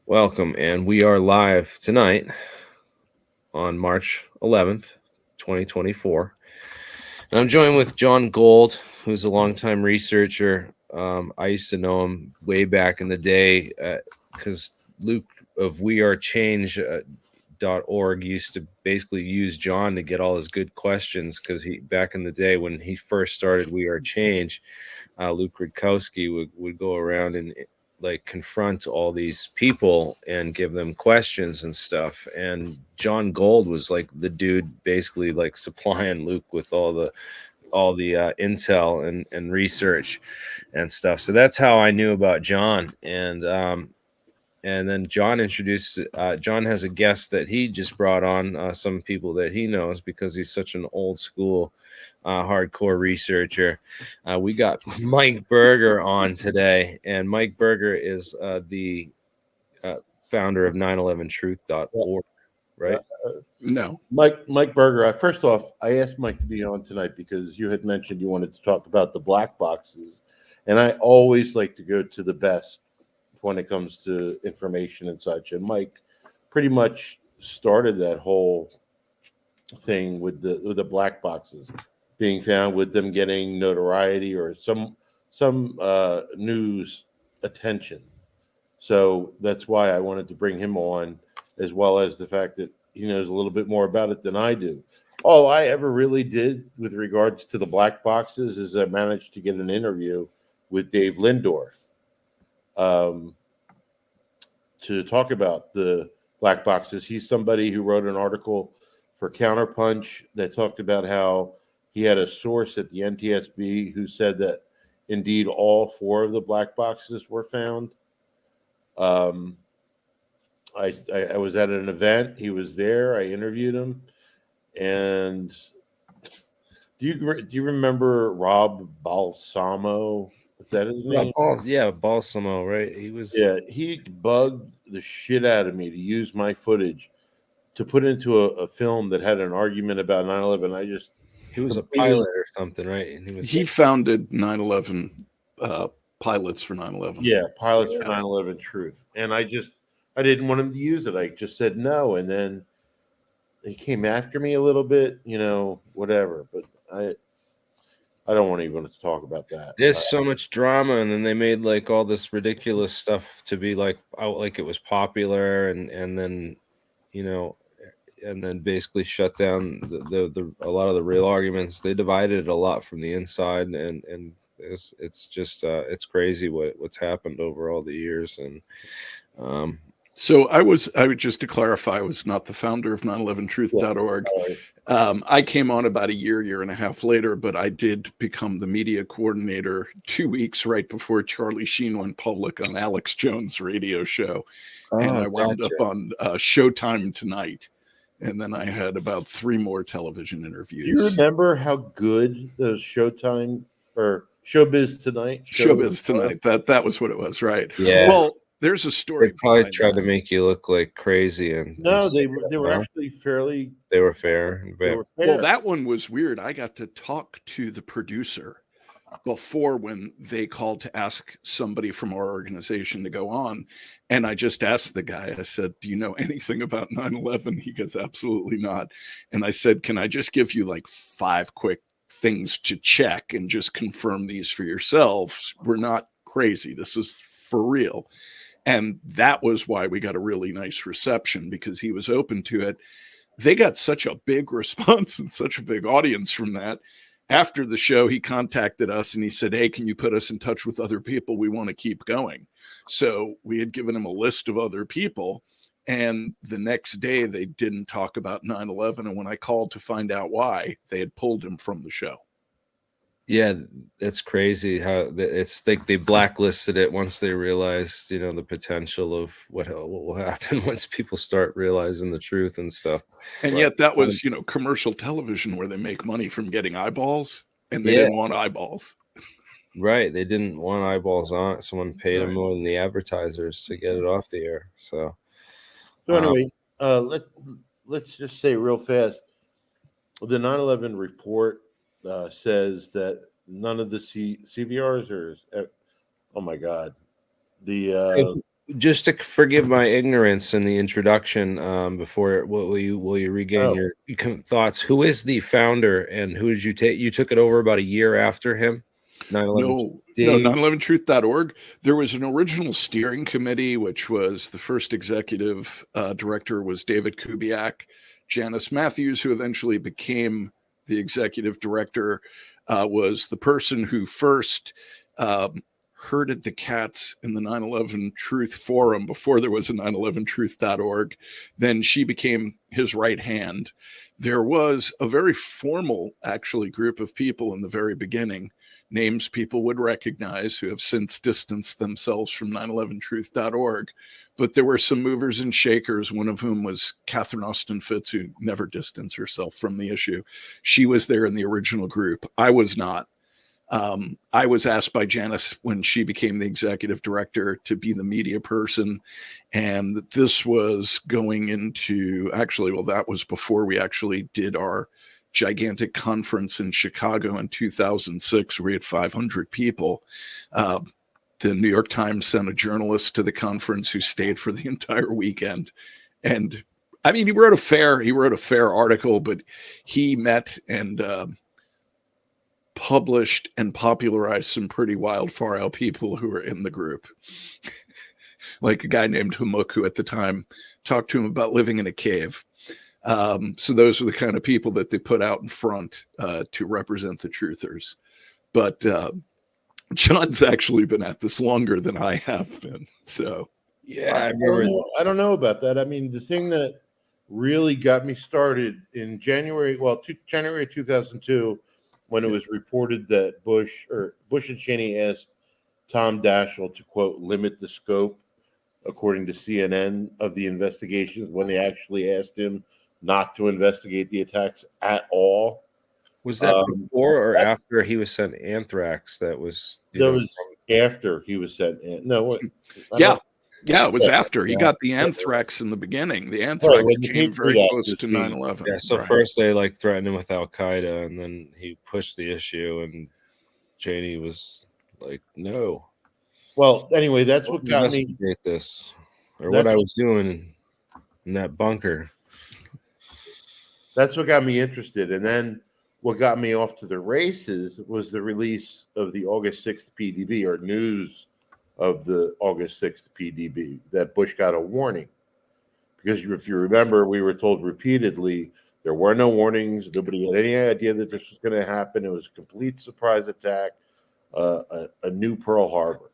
Welcome, and we are live tonight on March 11th, 2024. And I'm joined with John Gold, who's a longtime researcher. I used to know him way back in the day because Luke of wearechange.org used to basically use John to get all his good questions because he back in the day when he first started We Are Change, Luke Rudkowski would go around and like confront all these people and give them questions and stuff. And John Gold was like the dude basically like supplying Luke with all the intel and research and stuff. So that's how I knew about John. And then John introduced. John has a guest that he just brought on, some people that he knows because he's such an old school, hardcore researcher. We got Mike Berger on today, and Mike Berger is the founder of 911truth.org, right? No. Mike Berger. First off, I asked Mike to be on tonight because you had mentioned you wanted to talk about the black boxes, and I always like to go to the best when it comes to information and such. And Mike pretty much started that whole thing with the black boxes being found, with them getting notoriety or some news attention. So that's why I wanted to bring him on, as well as the fact that he knows a little bit more about it than I do. All I ever really did with regards to the black boxes is I managed to get an interview with Dave Lindorf um, to talk about the black boxes. He's somebody who wrote an article for Counterpunch that talked about how he had a source at the NTSB who said that indeed all four of the black boxes were found. Um, I was at an event. He was there. I interviewed him. And do you remember Rob Balsamo? Is that his name? Balsamo, right? He was. Yeah, he bugged the shit out of me to use my footage to put into a film that had an argument about 9/11. He was a pilot or something, right? And he founded 9/11 pilots for 9/11. Yeah, pilots for 9/11 Truth. And I didn't want him to use it. I just said no, and then he came after me a little bit, whatever. But I don't want to even talk about that. There's so much drama, and then they made like all this ridiculous stuff to be like out, like it was popular, and then and then basically shut down the a lot of the real arguments. They divided it a lot from the inside, and it's just it's crazy what's happened over all the years. And so I would just to clarify, I was not the founder of 911truth.org. I came on about a year and a half later, but I did become the media coordinator 2 weeks right before Charlie Sheen went public on Alex Jones' radio show. And I wound up on Showtime Tonight. And then I had about 3 more television interviews. Do you remember how good the Showtime or Showbiz Tonight? Showbiz Tonight. That was what it was, right? Yeah. Well, there's a story. They probably tried to make you look like crazy, and no, they were actually fairly. They were fair. Well, that one was weird. I got to talk to the producer before when they called to ask somebody from our organization to go on. And I just asked the guy, I said, do you know anything about 9/11? He goes, absolutely not. And I said, can I just give you like 5 quick things to check and just confirm these for yourselves? We're not crazy. This is for real. And that was why we got a really nice reception, because he was open to it. They got such a big response and such a big audience from that. After the show, he contacted us and he said, hey, can you put us in touch with other people? We want to keep going. So we had given him a list of other people. And the next day, they didn't talk about 9/11. And when I called to find out why, they had pulled him from the show. Yeah, that's crazy how it's like they blacklisted it once they realized, the potential of what will happen once people start realizing the truth and stuff. And yet that was, commercial television where they make money from getting eyeballs, and they didn't want eyeballs. Right. They didn't want eyeballs on it. Someone paid them more than the advertisers to get it off the air. So anyway, let's just say real fast, the 9/11 report says that none of the CVRs oh my God, the just to forgive my ignorance in the introduction, before will you regain your thoughts? Who is the founder, and who did you take? You took it over about a year after him. 9/11. No, Dave- 911truth.org. There was an original steering committee, which was the first executive director was David Kubiak. Janice Matthews, who eventually became the executive director, was the person who first herded the cats in the 9/11 Truth Forum before there was a 9/11truth.org. Then she became his right hand. There was a very formal, actually, group of people in the very beginning, names people would recognize, who have since distanced themselves from 9/11truth.org. But there were some movers and shakers, one of whom was Catherine Austin Fitz, who never distanced herself from the issue. She was there in the original group. I was not. I was asked by Janice when she became the executive director to be the media person. And this was going into, actually, well, that was before we actually did our gigantic conference in Chicago in 2006, where we had 500 people. The New York Times sent a journalist to the conference who stayed for the entire weekend. And I mean, he wrote a fair article, but he met and published and popularized some pretty wild, far out people who were in the group. Like a guy named Hamuk, who at the time talked to him about living in a cave. So those are the kind of people that they put out in front to represent the truthers. But John's actually been at this longer than I have been. So Yeah, I remember. I don't know about that. I mean, the thing that really got me started in January 2002, when it was reported that Bush and Cheney asked Tom Daschle to, quote, limit the scope, according to CNN, of the investigations, when they actually asked him not to investigate the attacks at all. Was that before or after he was sent anthrax? That was after he was sent in. No, what? Yeah, it was after. He got the anthrax in the beginning. The anthrax came very close to 9/11. Yeah, so first they like threatened him with Al Qaeda, and then he pushed the issue, and Cheney was like, "No." Well, anyway, that's what got me investigate this, or what I was doing in that bunker. That's what got me interested, and then what got me off to the races was the release of the August 6th PDB, or news of the August 6th PDB, that Bush got a warning. Because if you remember, we were told repeatedly there were no warnings. Nobody had any idea that this was going to happen. It was a complete surprise attack, a new Pearl Harbor.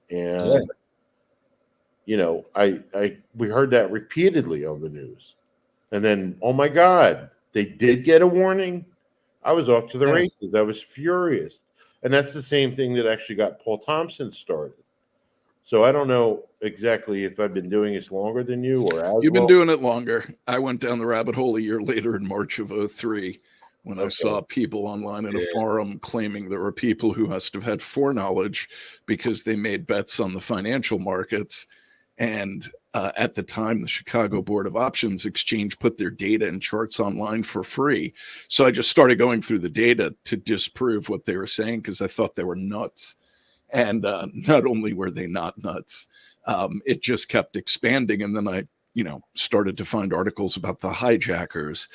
And, you know, we heard that repeatedly on the news. And then, oh my God, they did get a warning. I was off to the races. I was furious. And that's the same thing that actually got Paul Thompson started. So I don't know exactly if I've been doing this longer than you or You've been doing it longer. I went down the rabbit hole a year later in March of 2003 when I saw people online in a forum claiming there were people who must have had foreknowledge because they made bets on the financial markets. And at the time, the Chicago Board of Options Exchange put their data and charts online for free. So I just started going through the data to disprove what they were saying because I thought they were nuts. And not only were they not nuts, it just kept expanding. And then I, started to find articles about the hijackers.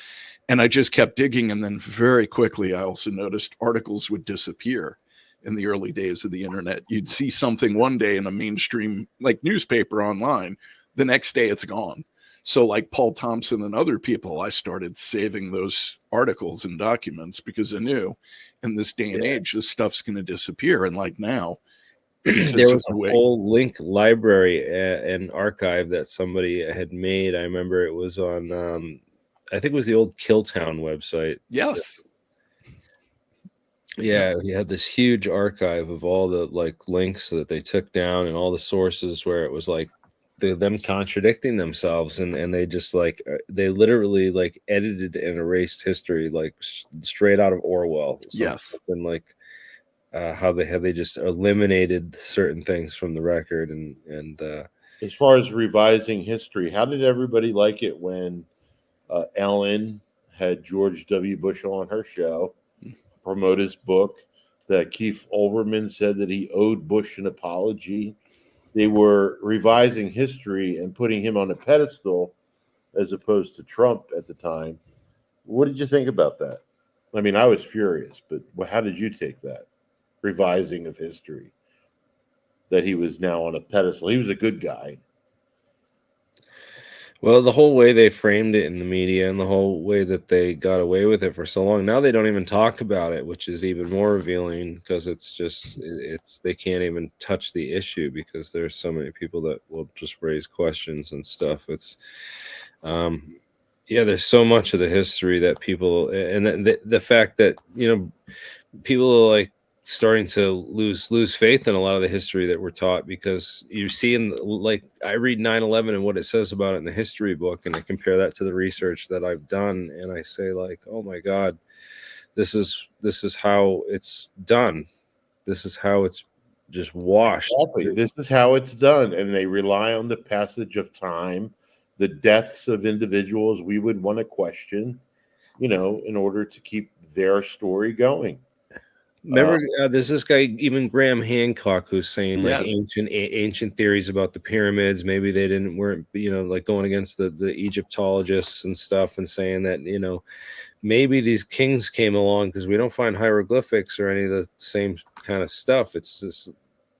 And I just kept digging. And then very quickly, I also noticed articles would disappear in the early days of the internet. You'd see something one day in a mainstream like newspaper online. The next day it's gone. So like Paul Thompson and other people, I started saving those articles and documents because I knew in this day and age, this stuff's going to disappear. And like now, there was a whole link library and archive that somebody had made. I remember it was on, I think it was the old Killtown website. Yes. Yeah, he had this huge archive of all the like links that they took down and all the sources where it was like them contradicting themselves, and they just like they literally like edited and erased history like straight out of Orwell. Yes, and like how they just eliminated certain things from the record, and as far as revising history, how did everybody like it when Ellen had George W. Bush on her show, promote his book, that Keith Olbermann said that he owed Bush an apology, they were revising history and putting him on a pedestal as opposed to Trump at the time. What did you think about that? I mean, I was furious, but how did you take that revising of history? That he was now on a pedestal. He was a good guy. Well, the whole way they framed it in the media and the whole way that they got away with it for so long, now they don't even talk about it, which is even more revealing because it's they can't even touch the issue because there's so many people that will just raise questions and stuff. It's yeah, there's so much of the history that people, and the fact that people are like starting to lose faith in a lot of the history that we're taught, because you see like I read 9/11 and what it says about it in the history book, and I compare that to the research that I've done, and I say, like, oh my God, this is how it's done. This is how it's just washed. Exactly. This is how it's done. And they rely on the passage of time, the deaths of individuals we would want to question, in order to keep their story going. Remember, there's this guy, even Graham Hancock, who's saying like Yes. ancient theories about the pyramids. Maybe they weren't, like going against the Egyptologists and stuff, and saying that maybe these kings came along because we don't find hieroglyphics or any of the same kind of stuff. It's just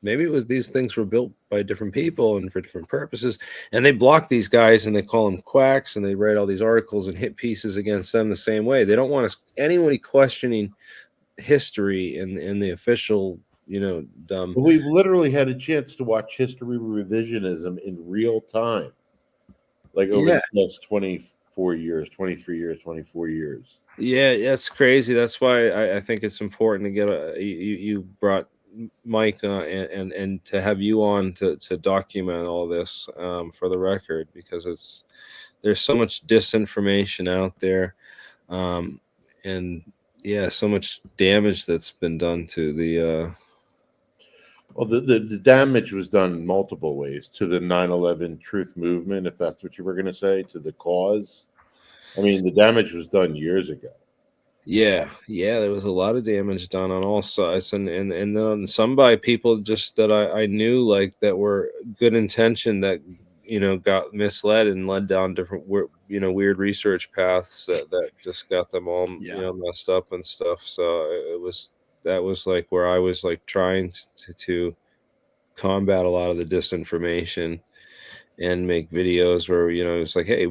maybe it was these things were built by different people and for different purposes, and they block these guys and they call them quacks, and they write all these articles and hit pieces against them the same way. They don't want anyone questioning history in the official dumb. We've literally had a chance to watch history revisionism in real time, like over the last 24 years, 23 years, 24 years. Yeah, that's crazy. That's why I think it's important to get you brought Mike and to have you on to document all this for the record, because there's so much disinformation out there, and yeah, so much damage that's been done to the Well, the damage was done multiple ways to the 9/11 truth movement, if that's what you were going to say, to the cause. I mean, the damage was done years ago. yeah, there was a lot of damage done on all sides, and then some by people just that I knew, like, that were good intention, that got misled and led down different weird research paths that just got them all messed up and stuff. So that was like where I was like trying to combat a lot of the disinformation and make videos where it's like, hey,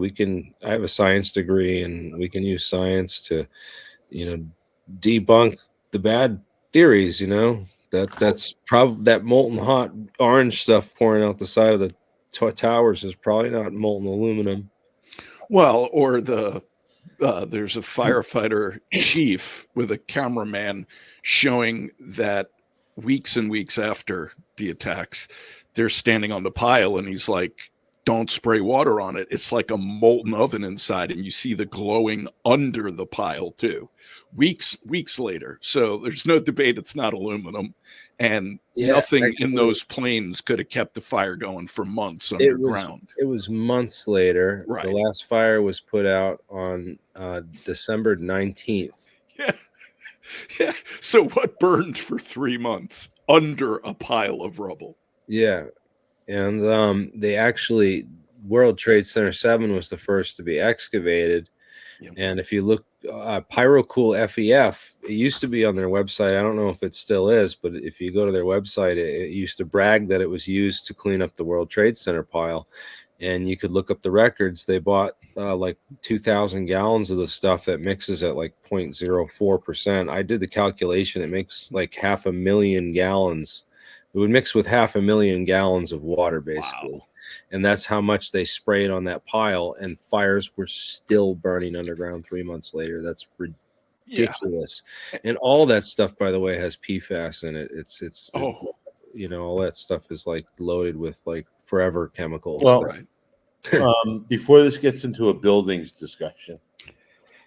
I have a science degree and we can use science to debunk the bad theories. That's probably that molten hot orange stuff pouring out the side of the towers is probably not molten aluminum. Well, or there's a firefighter chief with a cameraman showing that weeks and weeks after the attacks, they're standing on the pile, and he's like, don't spray water on it. It's like a molten oven inside, and you see the glowing under the pile too. Weeks later. So there's no debate it's not aluminum, and nothing in those planes could have kept the fire going for months underground. It was months later. Right. The last fire was put out on December 19th. Yeah. So what burned for 3 months under a pile of rubble? Yeah. And they actually, World Trade Center 7 was the first to be excavated. Yep. And if you look, Pyrocool FEF, it used to be on their website. I don't know if it still is, but if you go to their website, it used to brag that it was used to clean up the World Trade Center pile. And you could look up the records. They bought like 2,000 gallons of the stuff that mixes at like 0.04%. I did the calculation. It makes like 500,000 gallons. It would mix with 500,000 gallons of water, basically. Wow. And that's how much they sprayed on that pile, and fires were still burning underground 3 months later. That's ridiculous. Yeah. And all that stuff, by the way, has PFAS in it. It's all that stuff is like loaded with like forever chemicals. Well, right. Before this gets into a buildings discussion,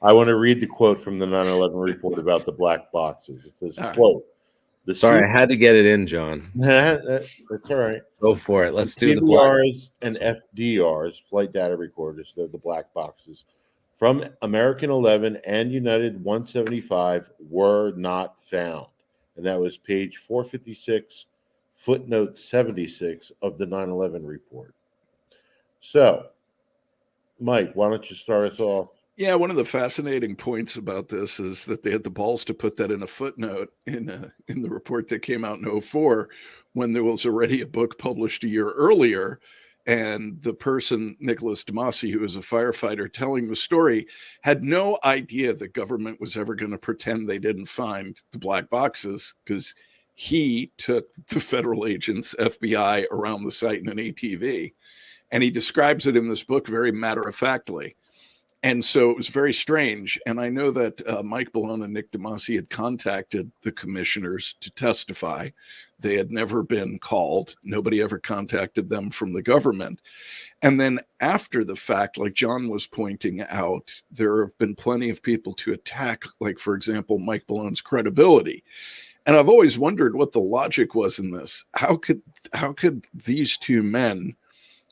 I want to read the quote from the 9/11 report about the black boxes. It says, quote, sorry, I had to get it in, John. That's all right. Go for it. Let's do the PDRs and FDRs, flight data recorders, they're the black boxes, from American 11 and United 175 were not found. And that was page 456, footnote 76 of the 9/11 report. So, Mike, why don't you start us off? Yeah, one of the fascinating points about this is that they had the balls to put that in a footnote in the report that came out in 2004, when there was already a book published a year earlier. And the person, Nicholas DeMasi, who was a firefighter telling the story, had no idea the government was ever going to pretend they didn't find the black boxes, because he took the federal agents, FBI, around the site in an ATV. And he describes it in this book very matter-of-factly. And so it was very strange. And I know that Mike Balone and Nick DeMasi had contacted the commissioners to testify. They had never been called. Nobody ever contacted them from the government. And then after the fact, like John was pointing out, there have been plenty of people to attack, like, for example, Mike Balone's credibility. And I've always wondered what the logic was in this. How could these two men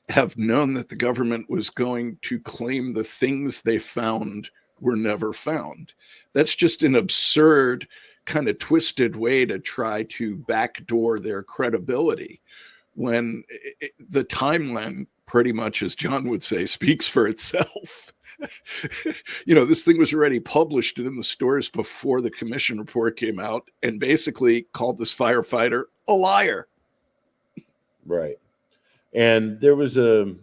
have known that the government was going to claim the things they found were never found? That's just an absurd, kind of twisted way to try to backdoor their credibility, when the timeline, pretty much, as John would say, speaks for itself. This thing was already published and in the stores before the commission report came out, and basically called this firefighter a liar. Right. And there was a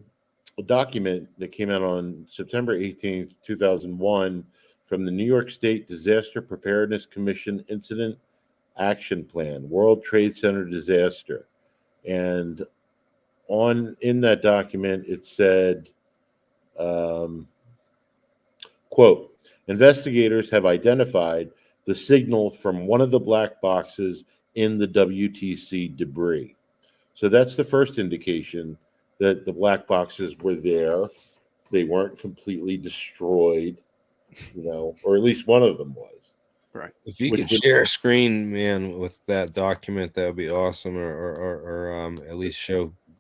document that came out on September 18th, 2001, from the New York State Disaster Preparedness Commission Incident Action Plan, World Trade Center disaster. And in that document, it said, quote, investigators have identified the signal from one of the black boxes in the WTC debris. So that's the first indication that the black boxes were there. They weren't completely destroyed, or at least one of them was. Right. If you could share a screen, man, with that document, that would be awesome. Or at least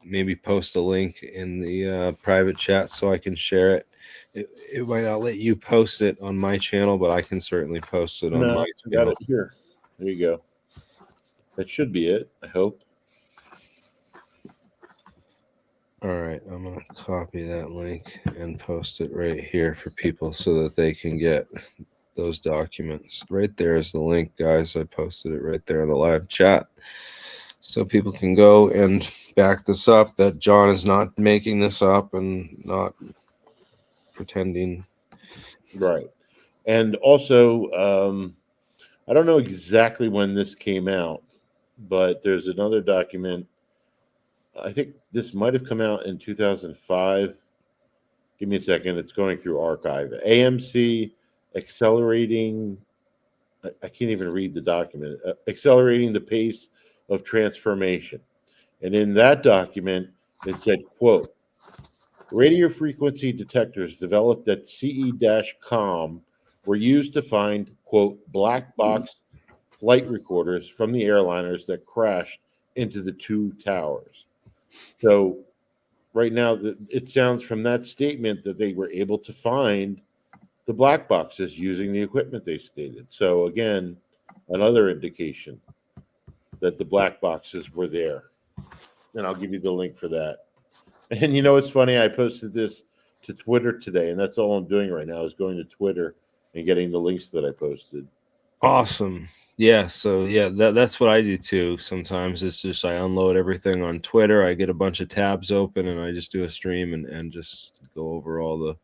maybe post a link in the private chat so I can share it. It might not let you post it on my channel, but I can certainly post it on my channel. Got it here. There you go. That should be it, I hope. All right, I'm going to copy that link and post it right here for people so that they can get those documents. Right there is the link, guys. I posted it right there in the live chat so people can go and back this up, that John is not making this up and not pretending. Right. And also, I don't know exactly when this came out, but there's another document. I think this might have come out in 2005. Give me a second. It's going through archive. AMC accelerating. I can't even read the document. Accelerating the pace of transformation. And in that document, it said, quote, radio frequency detectors developed at CE-COM were used to find, quote, black box flight recorders from the airliners that crashed into the two towers. So right now, it sounds from that statement that they were able to find the black boxes using the equipment they stated. So again, another indication that the black boxes were there. And I'll give you the link for that. And it's funny, I posted this to Twitter today, and that's all I'm doing right now is going to Twitter and getting the links that I posted. Awesome. Yeah, so that's what I do too. Sometimes it's just I unload everything on Twitter. I get a bunch of tabs open and I just do a stream and just go over all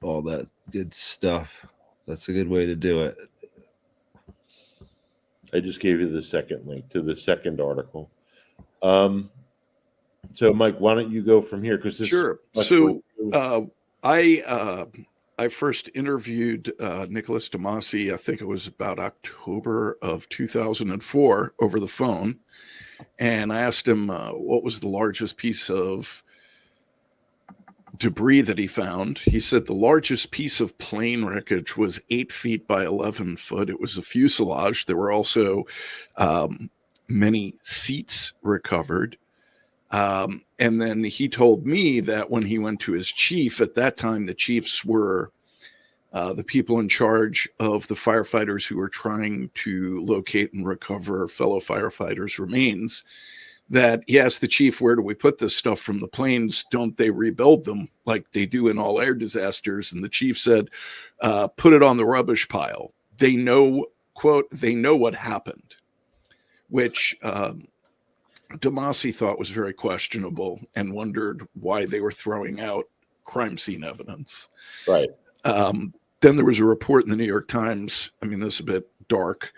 that good stuff. That's a good way to do it. I just gave you the second link to the second article. So Mike, why don't you go from here? Because sure. So I first interviewed Nicholas DeMasi, I think it was about October of 2004, over the phone. And I asked him what was the largest piece of debris that he found. He said the largest piece of plane wreckage was 8 feet by 11 foot. It was a fuselage. There were also many seats recovered. And then he told me that when he went to his chief, at that time, the chiefs were the people in charge of the firefighters who were trying to locate and recover fellow firefighters' remains. that he asked the chief, where do we put this stuff from the planes? Don't they rebuild them like they do in all air disasters? And the chief said, put it on the rubbish pile. They know, quote, they know what happened, which Damasi thought was very questionable and wondered why they were throwing out crime scene evidence. Right. Then there was a report in the New York Times. I mean, this is a bit dark,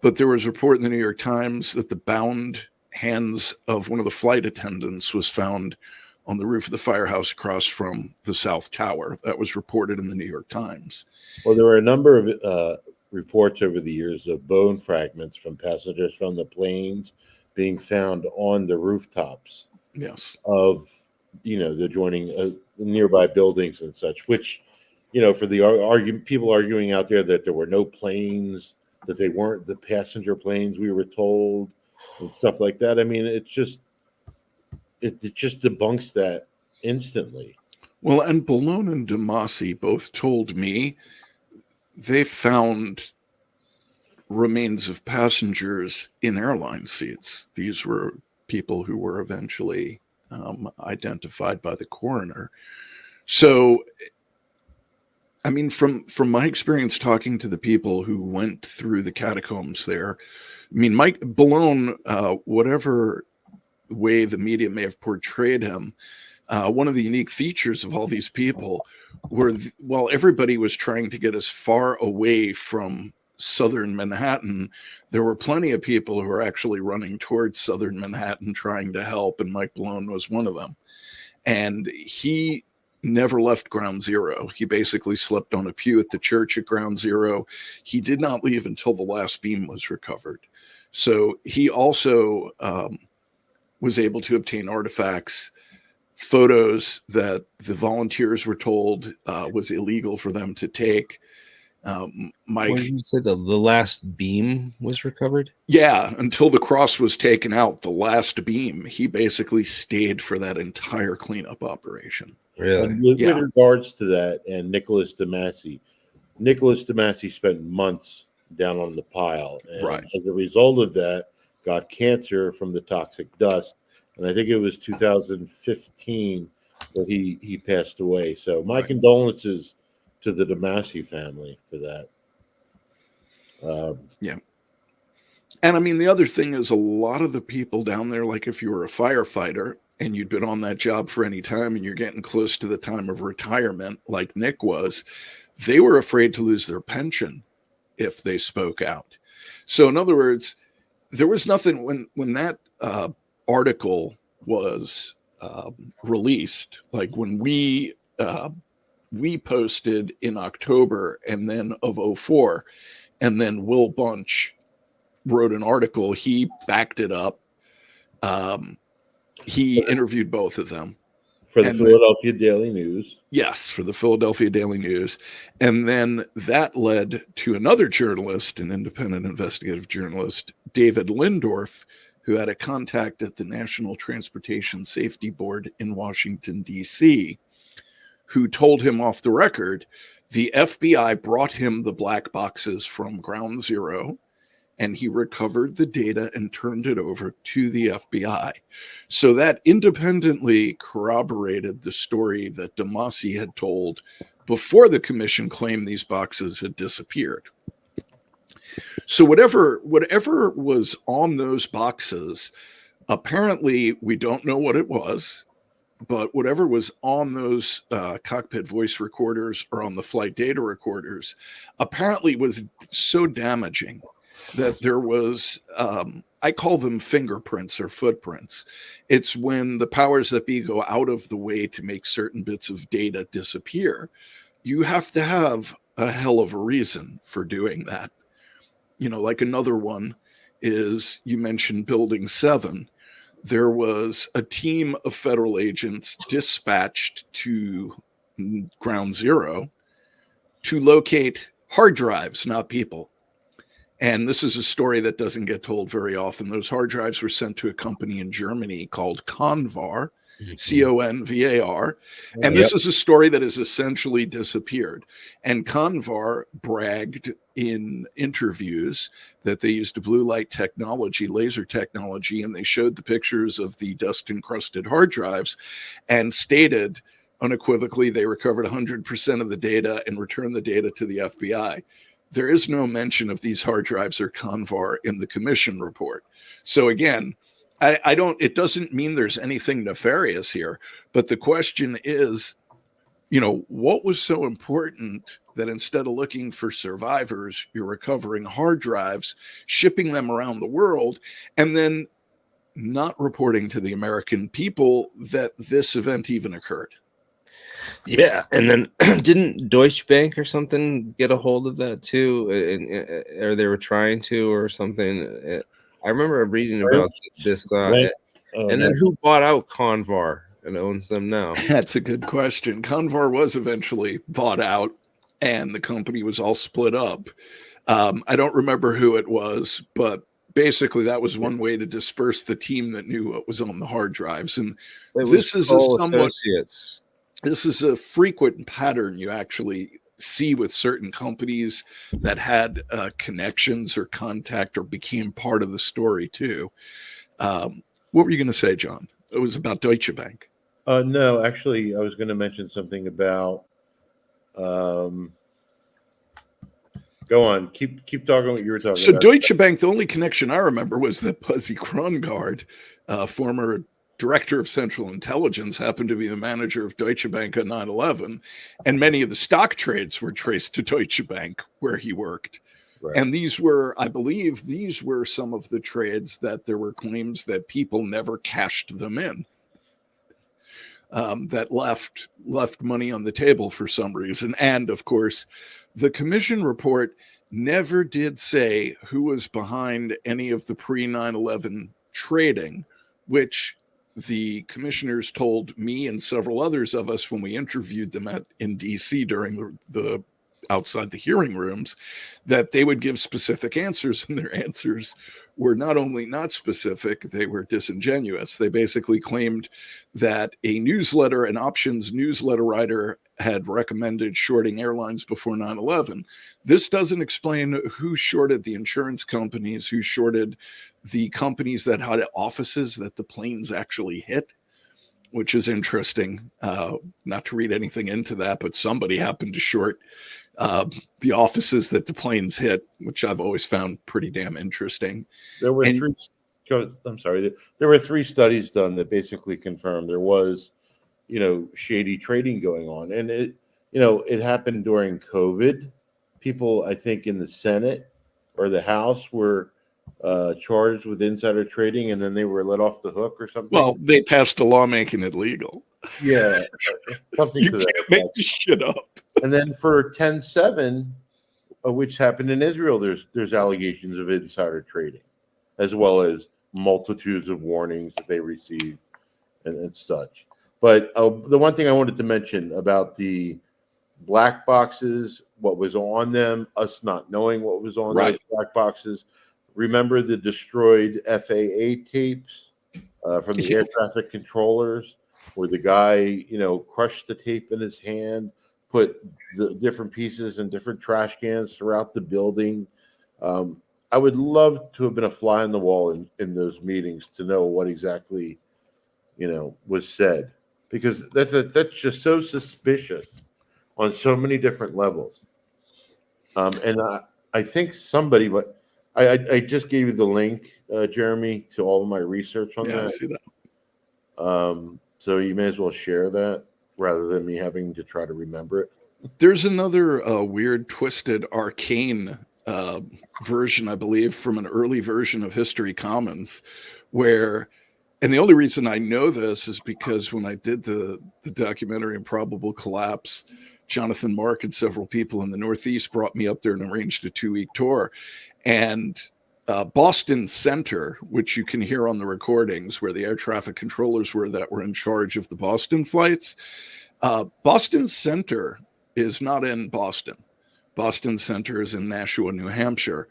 but there was a report in the New York Times that the bound hands of one of the flight attendants was found on the roof of the firehouse across from the South Tower. That was reported in the New York Times. Well, there were a number of reports over the years of bone fragments from passengers from the planes being found on the rooftops. Yes. Of, the adjoining nearby buildings and such, which, for the people arguing out there that there were no planes, that they weren't the passenger planes we were told, and stuff like that. I mean, it just debunks that instantly. Well, and Ballone and Damasi both told me they found remains of passengers in airline seats. These were people who were eventually identified by the coroner. So, I mean, from my experience talking to the people who went through the catacombs there, I mean, Mike Ballone, whatever way the media may have portrayed him, one of the unique features of all these people were, while everybody was trying to get as far away from southern Manhattan, there were plenty of people who were actually running towards southern Manhattan trying to help, and Mike Ballone was one of them. And he never left Ground Zero. He basically slept on a pew at the church at Ground Zero. He did not leave until the last beam was recovered. So he also was able to obtain artifacts, photos that the volunteers were told was illegal for them to take. Mike, what did you say, the last beam was recovered? Yeah, until the cross was taken out, the last beam, he basically stayed for that entire cleanup operation. Really? And with regards to that, and Nicholas Damasi spent months down on the pile, and right. As a result of that, got cancer from the toxic dust, and I think it was 2015 that he passed away. So my condolences to the Damasi family for that. Yeah. And I mean, the other thing is, a lot of the people down there, like if you were a firefighter and you'd been on that job for any time and you're getting close to the time of retirement, like Nick was, they were afraid to lose their pension if they spoke out. So in other words, there was nothing when that article was released, like when we posted in October and then of 2004, and then Will Bunch wrote an article. He backed it up. He interviewed both of them. For the Philadelphia Daily News. Yes, for the Philadelphia Daily News. And then that led to another journalist, an independent investigative journalist, David Lindorf, who had a contact at the National Transportation Safety Board in Washington, D.C., who told him off the record the FBI brought him the black boxes from Ground Zero, and he recovered the data and turned it over to the FBI. So that independently corroborated the story that Damasi had told before the commission claimed these boxes had disappeared. So whatever was on those boxes, apparently we don't know what it was, but whatever was on those cockpit voice recorders or on the flight data recorders apparently was so damaging that there was, I call them fingerprints or footprints. It's when the powers that be go out of the way to make certain bits of data disappear. You have to have a hell of a reason for doing that. You know, like another one is, you mentioned Building 7. There was a team of federal agents dispatched to Ground Zero to locate hard drives, not people. And this is a story that doesn't get told very often. Those hard drives were sent to a company in Germany called Convar. Convar. And this is a story that has essentially disappeared. And Convar bragged in interviews that they used a blue light technology, laser technology, and they showed the pictures of the dust encrusted hard drives and stated unequivocally they recovered 100% of the data and returned the data to the FBI. There is no mention of these hard drives or Convar in the commission report. So again, it doesn't mean there's anything nefarious here, but the question is, what was so important that instead of looking for survivors, you're recovering hard drives, shipping them around the world, and then not reporting to the American people that this event even occurred? Yeah, and then didn't Deutsche Bank or something get a hold of that too, or they were trying to, or something? I remember reading about this, and then who bought out Convar and owns them now? That's a good question. Convar was eventually bought out, and the company was all split up. I don't remember who it was, but basically that was one way to disperse the team that knew what was on the hard drives. And this is this is a frequent pattern you actually see with certain companies that had connections or contact or became part of the story too. What were you going to say, John? It was about Deutsche Bank. No, actually, I was going to mention something about. Go on. Keep talking what you were talking about. So Deutsche Bank, the only connection I remember was that Buzzy Krongard, former director of Central Intelligence, happened to be the manager of Deutsche Bank on 9/11, and many of the stock trades were traced to Deutsche Bank where he worked. Right. And I believe these were some of the trades that there were claims that people never cashed them in. That left money on the table for some reason. And of course, the commission report never did say who was behind any of the pre-9/11 trading, which the commissioners told me and several others of us when we interviewed them in DC during the outside the hearing rooms, that they would give specific answers, and their answers were not only not specific, they were disingenuous. They basically claimed that an options newsletter writer had recommended shorting airlines before 9/11. This doesn't explain who shorted the insurance companies, who shorted the companies that had offices that the planes actually hit, which is interesting. Not to read anything into that, but somebody happened to short the offices that the planes hit, which I've always found pretty damn interesting. There were three studies done that basically confirmed there was, shady trading going on. And it happened during COVID. People, I think, in the Senate or the House were charged with insider trading, and then they were let off the hook or something. Well, they passed a law making it legal. Yeah, something you to can't that make this shit up. And then for 10/7, which happened in Israel, there's allegations of insider trading, as well as multitudes of warnings that they received and such. But the one thing I wanted to mention about the black boxes, what was on them, us not knowing what was on those black boxes. Remember the destroyed FAA tapes from the air traffic controllers, where the guy, crushed the tape in his hand, put the different pieces in different trash cans throughout the building. I would love to have been a fly on the wall in those meetings to know what exactly, was said, because that's just so suspicious on so many different levels. And I think somebody, but I just gave you the link, Jeremy, to all of my research on that. I see that. So you may as well share that rather than me having to try to remember it. There's another weird, twisted, arcane version, I believe, from an early version of History Commons, where, and the only reason I know this is because when I did the documentary Improbable Collapse, Jonathan Mark and several people in the Northeast brought me up there and arranged a 2-week tour. And Boston Center, which you can hear on the recordings, where the air traffic controllers were that were in charge of the Boston flights. Boston Center is not in Boston. Boston Center is in Nashua, New Hampshire.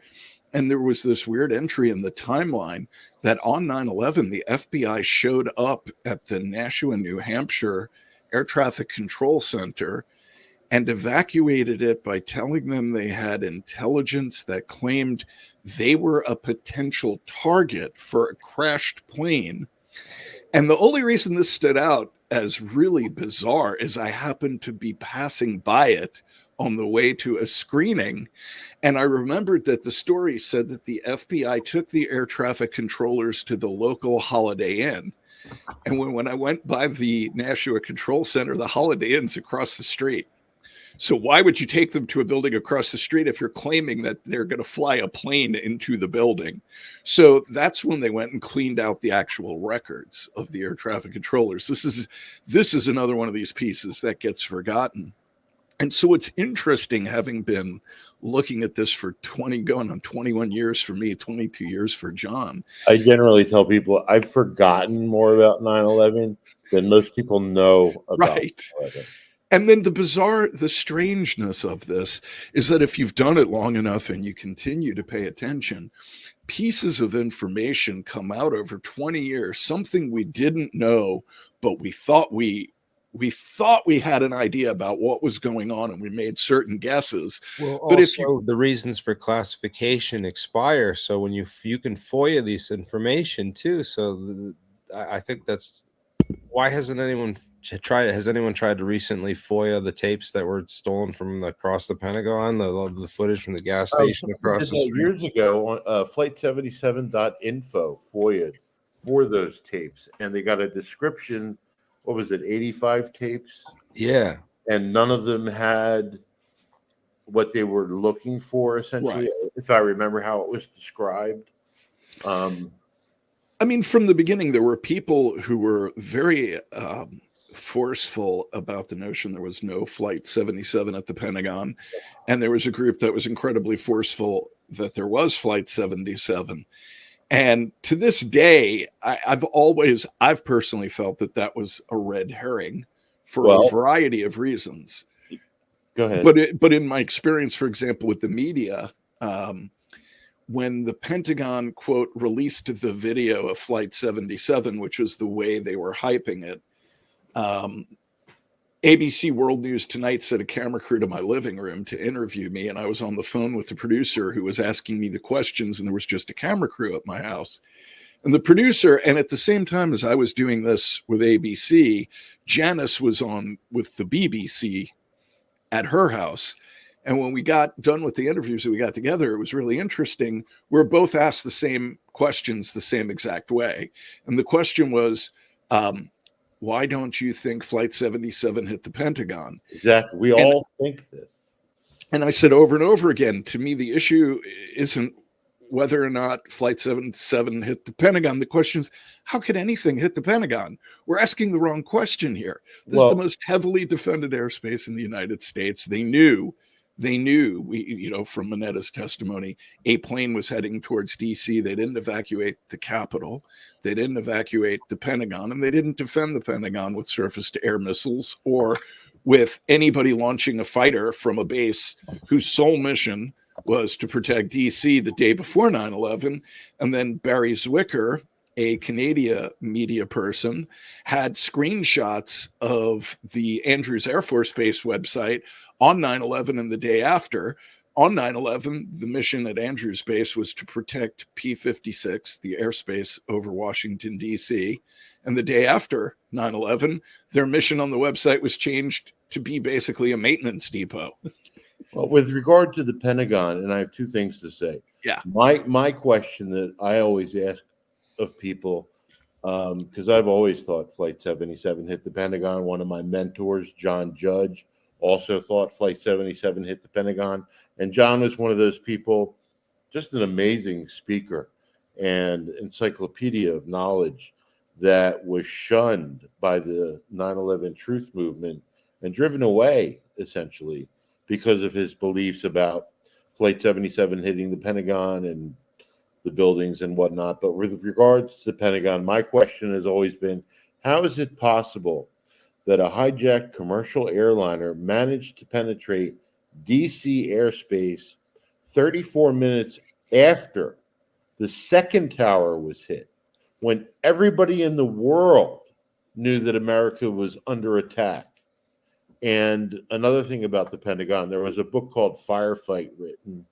And there was this weird entry in the timeline that on 9/11, the FBI showed up at the Nashua, New Hampshire Air Traffic Control Center and evacuated it by telling them they had intelligence that claimed they were a potential target for a crashed plane. And the only reason this stood out as really bizarre is I happened to be passing by it on the way to a screening. And I remembered that the story said that the FBI took the air traffic controllers to the local Holiday Inn. And when I went by the Nashua Control Center, the Holiday Inn's across the street. So why would you take them to a building across the street if you're claiming that they're going to fly a plane into the building? So that's when they went and cleaned out the actual records of the air traffic controllers. This is another one of these pieces that gets forgotten. And so it's interesting, having been looking at this for going on 21 years for me, 22 years for John. I generally tell people I've forgotten more about 9/11 than most people know about Right. 9/11. And then the strangeness of this is that if you've done it long enough and you continue to pay attention, pieces of information come out over 20 years, something we didn't know, but we thought we had an idea about what was going on, and we made certain guesses. Well, But also, if you the reasons for classification expire, so when you can FOIA this information too. So I think that's why hasn't anyone tried? Has anyone tried to recently FOIA the tapes that were stolen from across the Pentagon, the footage from the gas station across the street? Years ago on flight77.info FOIA'd for those tapes, and they got a description. What was it, 85 tapes? Yeah. And none of them had what they were looking for, essentially, Right. if I remember how it was described. I mean, from the beginning, there were people who were very forceful about the notion there was no Flight 77 at the Pentagon. And there was a group that was incredibly forceful that there was Flight 77. And to this day, I've personally felt that was a red herring for a variety of reasons. Go ahead. But in my experience, for example, with the media, when the Pentagon, quote, released the video of Flight 77, which was the way they were hyping it, ABC World News Tonight sent a camera crew to my living room to interview me, and I was on the phone with the producer who was asking me the questions, and there was just a camera crew at my house. And the producer, and at the same time as I was doing this with ABC, Janice was on with the BBC at her house. And when we got done with the interviews that we got together, it was really interesting. We were both asked the same questions the same exact way. And the question was, why don't you think Flight 77 hit the Pentagon? Exactly. We all think this. And I said over and over again, to me, the issue isn't whether or not Flight 77 hit the Pentagon. The question is, how could anything hit the Pentagon? We're asking the wrong question here. This is the most heavily defended airspace in the United States. They knew, from Monetta's testimony, a plane was heading towards DC. They didn't evacuate the Capitol. They didn't evacuate the Pentagon, and they didn't defend the Pentagon with surface-to-air missiles or with anybody launching a fighter from a base whose sole mission was to protect DC the day before 9/11. And then Barry Zwicker, a Canadian media person, had screenshots of the Andrews Air Force Base website on 9/11 and the day after. On 9/11, the mission at Andrews Base was to protect P-56, the airspace over Washington, D.C. And the day after 9/11, their mission on the website was changed to be basically a maintenance depot. Well, with regard to the Pentagon, and I have two things to say. Yeah. My question that I always ask of people, because I've always thought Flight 77 hit the Pentagon. One of my mentors, John Judge, also thought Flight 77 hit the Pentagon. And John was one of those people, just an amazing speaker and encyclopedia of knowledge that was shunned by the 9/11 truth movement and driven away, essentially, because of his beliefs about Flight 77 hitting the Pentagon and the buildings and whatnot. But with regards to the Pentagon, my question has always been, how is it possible that a hijacked commercial airliner managed to penetrate DC airspace 34 minutes after the second tower was hit, when everybody in the world knew that America was under attack. And another thing about the Pentagon, there was a book called Firefight written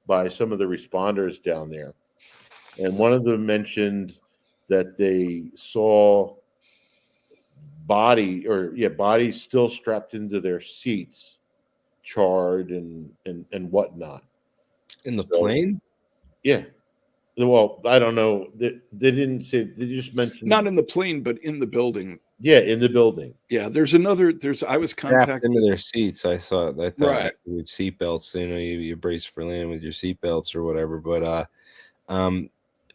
by some of the responders down there. And one of them mentioned that they saw bodies still strapped into their seats, charred and whatnot. In the plane? Yeah. Well, I don't know. They didn't say. They just mentioned Not in the plane, but in the building. Yeah, in the building. Yeah, I was Strapped contacted into their seats. I thought Right. with seatbelts, you brace for landing with your seatbelts or whatever. But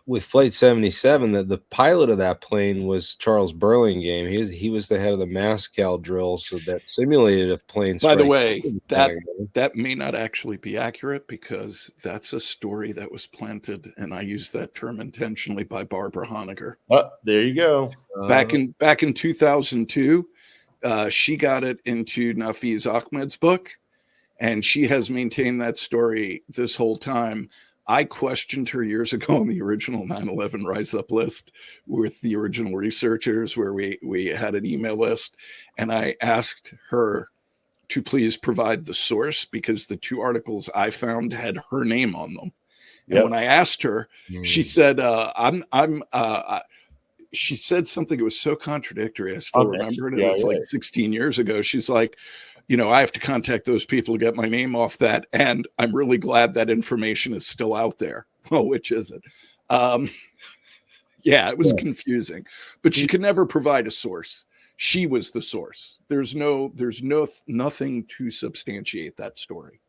with Flight 77, the pilot of that plane was Charles Burlingame. He was the head of the Mascal drill, so that simulated a plane strike. By the way, that may not actually be accurate, because that's a story that was planted, and I use that term intentionally, by Barbara Honegger. Oh, there you go. Back in 2002, she got it into Nafiz Ahmed's book, and she has maintained that story this whole time. I questioned her years ago on the original 9/11 Rise Up list with the original researchers, where we had an email list, and I asked her to please provide the source, because the two articles I found had her name on them. And when I asked her, she said, she said something that was so contradictory. I still remember it. It was like 16 years ago. She's like, I have to contact those people to get my name off that. And I'm really glad that information is still out there. Well, which is it? Yeah, it was confusing, but she could never provide a source. She was the source. There's nothing to substantiate that story.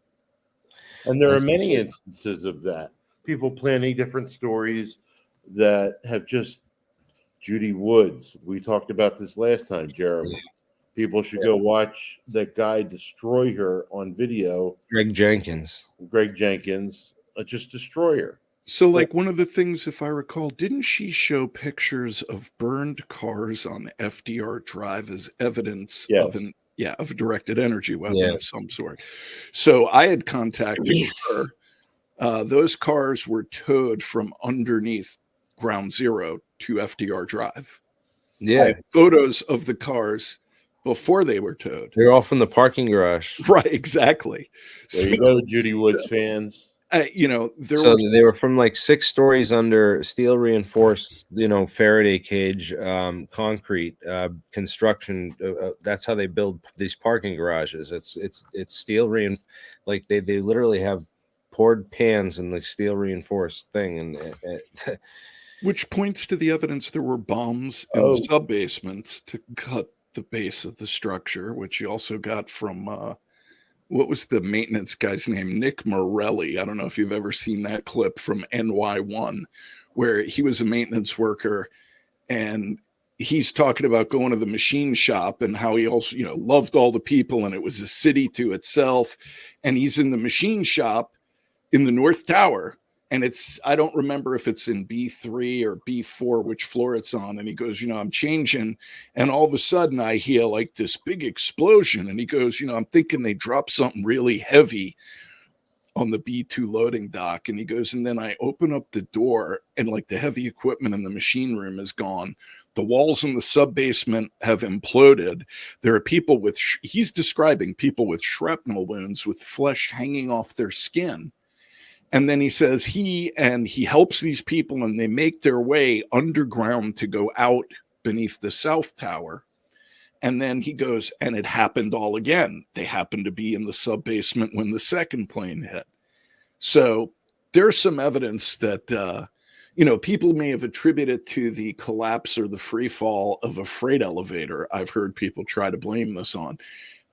And there are many instances of that. People planning different stories that have just Judy Woods. We talked about this last time, Jeremy. Yeah. People should go watch that guy destroy her on video. Greg Jenkins, just destroy her. So, like, one of the things, if I recall, didn't she show pictures of burned cars on FDR Drive as evidence of a directed energy weapon of some sort? So I had contacted her. Those cars were towed from underneath Ground Zero to FDR Drive. Yeah. I have photos of the cars before they were towed. They're all from the parking garage. Right, exactly. There you go, Judy Woods fans. They were from like 6 stories under steel reinforced, Faraday cage, concrete construction. That's how they build these parking garages. It's steel reinforced. Like they literally have poured pans and like steel reinforced thing, and which points to the evidence there were bombs in the sub-basements to cut the base of the structure, which you also got from what was the maintenance guy's name? Nick Morelli. I don't know if you've ever seen that clip from NY1, where he was a maintenance worker, and he's talking about going to the machine shop and how he also, loved all the people, and it was a city to itself. And he's in the machine shop in the North Tower, and I don't remember if it's in B3 or B4, which floor it's on. And he goes, I'm changing. And all of a sudden I hear like this big explosion. And he goes, I'm thinking they dropped something really heavy on the B2 loading dock. And he goes, and then I open up the door, and like the heavy equipment in the machine room is gone. The walls in the sub-basement have imploded. There are people he's describing people with shrapnel wounds with flesh hanging off their skin. And then he says he helps these people, and they make their way underground to go out beneath the South Tower. And then he goes, and it happened all again. They happened to be in the sub-basement when the second plane hit. So there's some evidence that, people may have attributed to the collapse or the free fall of a freight elevator. I've heard people try to blame this on.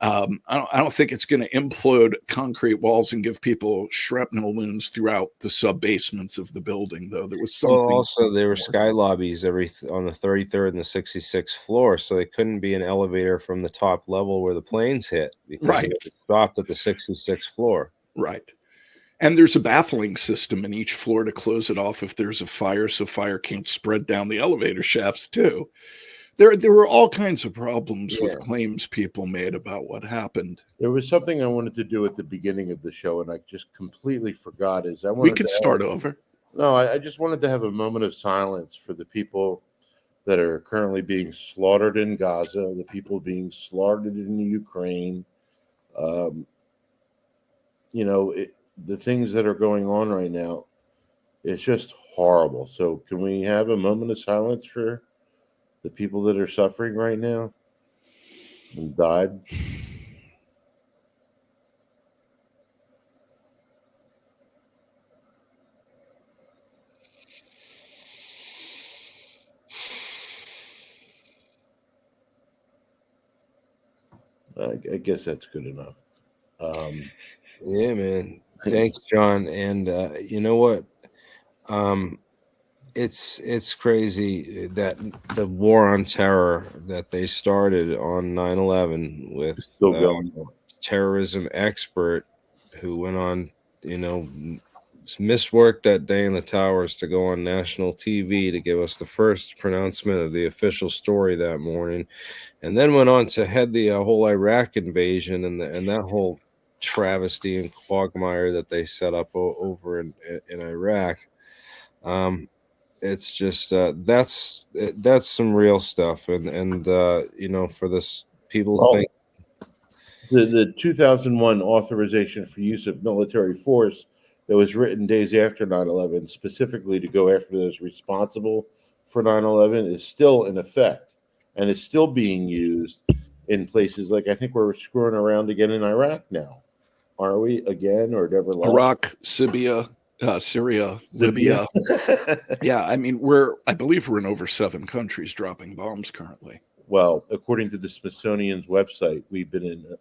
I don't think it's going to implode concrete walls and give people shrapnel wounds throughout the sub-basements of the building, though. There was something. Well, also, there were sky lobbies on the 33rd and the 66th floor, so it couldn't be an elevator from the top level where the planes hit, because it stopped at the 66th floor. Right. And there's a baffling system in each floor to close it off if there's a fire, so fire can't spread down the elevator shafts, too. There were all kinds of problems Yeah. with claims people made about what happened. There was something I wanted to do at the beginning of the show, and I just completely forgot. Is I We wanted could to start over. no, I just wanted to have a moment of silence for the people that are currently being slaughtered in Gaza, the people being slaughtered in Ukraine. Um, the things that are going on right now, it's just horrible. So, can we have a moment of silence for the people that are suffering right now and died? I guess that's good enough. Yeah, man. Thanks, John. And you know what? Um, it's crazy that the war on terror that they started on 9/11 with It's still going on. terrorism expert who went on, missed work that day in the towers to go on national TV to give us the first pronouncement of the official story that morning, and then went on to head the whole Iraq invasion and that whole travesty and quagmire that they set up over in Iraq. It's just that's some real stuff, and for this people Well, think. the 2001 authorization for use of military force that was written days after 9/11, specifically to go after those responsible for 9/11, is still in effect, and it's still being used in places like, I think we're screwing around again in Iraq now, are we again, or never left? Iraq, Syria, Libya. Yeah, I mean, I believe we're in over 7 countries dropping bombs currently. Well, according to the Smithsonian's website, we've been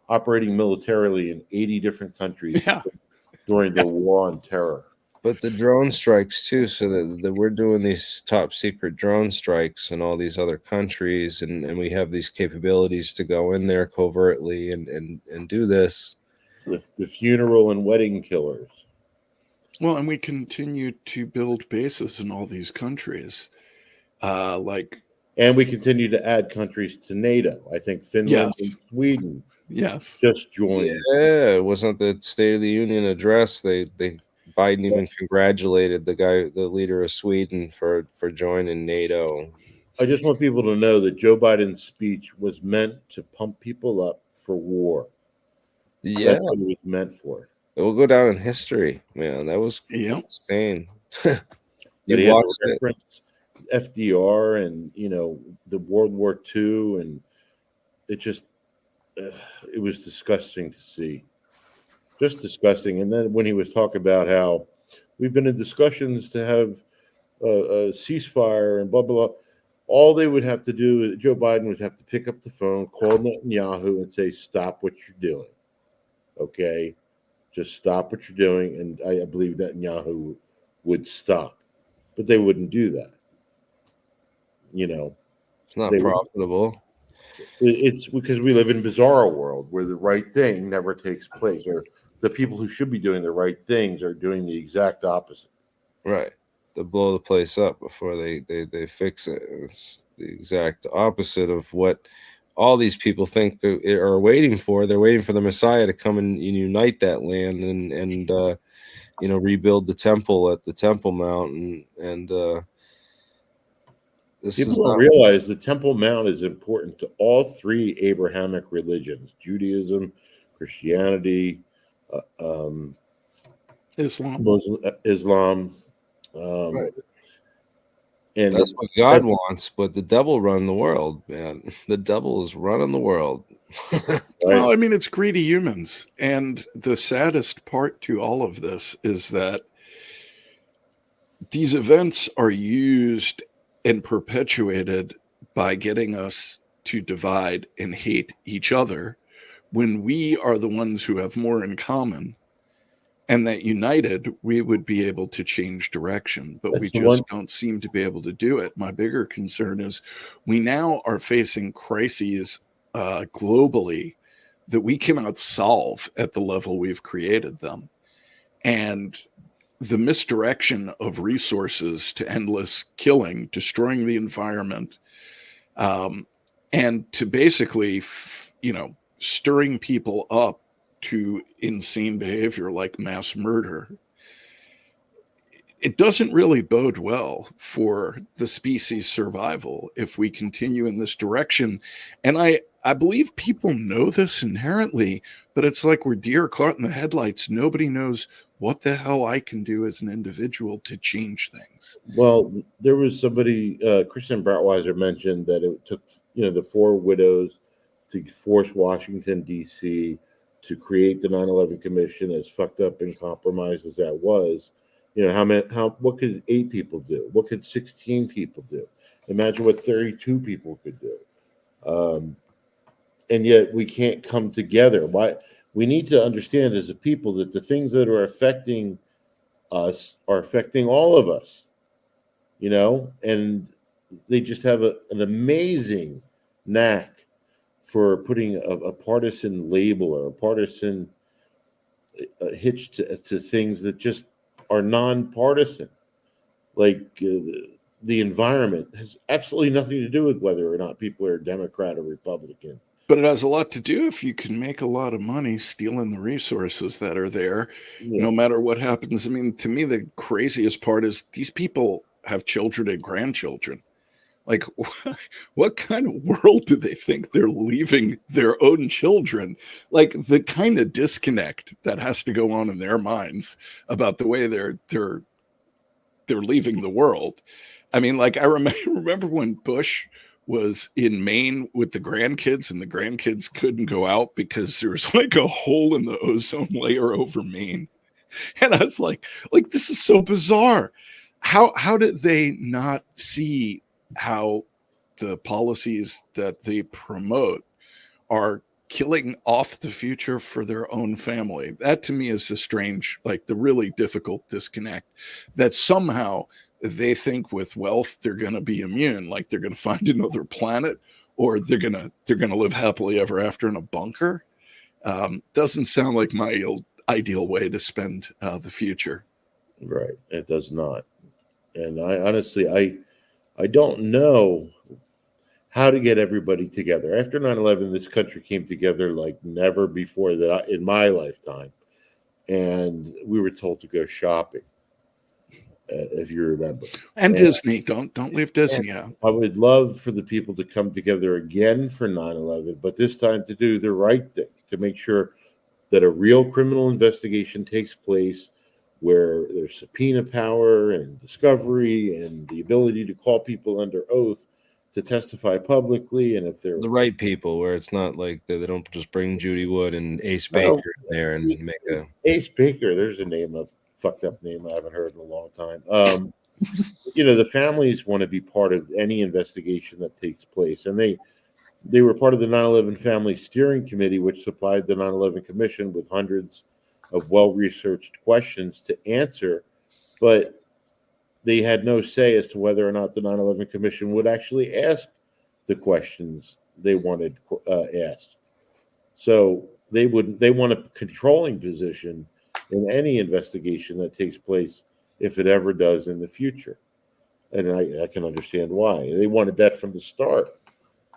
operating militarily in 80 different countries Yeah. during the war on terror. But the drone strikes too, so that we're doing these top secret drone strikes in all these other countries, and we have these capabilities to go in there covertly and do this. The funeral and wedding killers. Well, and we continue to build bases in all these countries. And we continue to add countries to NATO. I think Finland and Sweden just joined. Yeah, it wasn't the State of the Union address. Biden even congratulated the leader of Sweden for joining NATO. I just want people to know that Joe Biden's speech was meant to pump people up for war. Yeah, that's what it was meant for. It will go down in history, man. That was insane. You watched it. FDR and the World War II, and it just it was disgusting to see, just disgusting. And then when he was talking about how we've been in discussions to have a ceasefire and blah blah blah, all they would have to do, Joe Biden would have to pick up the phone, call Netanyahu, and say, "Stop what you're doing, okay? Just stop what you're doing." And I believe Netanyahu would stop, but they wouldn't do that. It's not profitable. It's because we live in a bizarre world where the right thing never takes place, or the people who should be doing the right things are doing the exact opposite. Right. To blow the place up before they fix it. It's the exact opposite of what all these people think are waiting for. They're waiting for the Messiah to come and unite that land and rebuild the temple at the Temple Mount and people don't realize the Temple Mount is important to all 3 Abrahamic religions: Judaism, Christianity, Islam. Right. And that's what God wants, but the devil run the world, man. The devil is running the world. Well, I mean, it's greedy humans. And the saddest part to all of this is that these events are used and perpetuated by getting us to divide and hate each other when we are the ones who have more in common, and that united we would be able to change direction, but we just don't seem to be able to do it. My bigger concern is we now are facing crises globally that we cannot solve at the level we've created them, and the misdirection of resources to endless killing, destroying the environment, And to basically, stirring people up to insane behavior like mass murder, it doesn't really bode well for the species survival if we continue in this direction. And I believe people know this inherently, but it's like we're deer caught in the headlights. Nobody knows what the hell I can do as an individual to change things. Well, there was somebody, Christian Brautweiser mentioned that it took, the four widows to force Washington, D.C. to create the 9/11 Commission, as fucked up and compromised as that was. What could 8 people do? What could 16 people do? Imagine what 32 people could do. And yet we can't come together. Why? We need to understand as a people that the things that are affecting us are affecting all of us, and they just have an amazing knack for putting a partisan label or a partisan hitch to things that just are nonpartisan. Like the environment has absolutely nothing to do with whether or not people are Democrat or Republican. But it has a lot to do if you can make a lot of money stealing the resources that are there, no matter what happens. I mean, to me, the craziest part is these people have children and grandchildren. Like, what kind of world do they think they're leaving their own children? Like, the kind of disconnect that has to go on in their minds about the way they're leaving the world. I mean, like, I remember when Bush was in Maine with the grandkids, and the grandkids couldn't go out because there was like a hole in the ozone layer over Maine. And I was like, this is so bizarre. How did they not see how the policies that they promote are killing off the future for their own family? That to me is the strange, like the really difficult disconnect, that somehow they think with wealth they're going to be immune, like they're going to find another planet, or they're going to live happily ever after in a bunker. Doesn't sound like my ideal way to spend the future. Right. It does not. And I honestly, I don't know how to get everybody together. After 9/11, this country came together like never before in my lifetime. And we were told to go shopping, if you remember. And Disney, don't leave Disney out. I would love for the people to come together again for 9/11, but this time to do the right thing, to make sure that a real criminal investigation takes place, where there's subpoena power and discovery and the ability to call people under oath to testify publicly. And if they're the right people, where it's not like they don't just bring Judy Wood and Ace Baker in there and make a Ace Baker. There's a fucked up name I haven't heard in a long time. The families want to be part of any investigation that takes place, and they were part of the 9/11 Family Steering Committee, which supplied the 9/11 Commission with hundreds of well-researched questions to answer, but they had no say as to whether or not the 9/11 Commission would actually ask the questions they wanted asked. So they want a controlling position in any investigation that takes place, if it ever does in the future. And I can understand why. They wanted that from the start,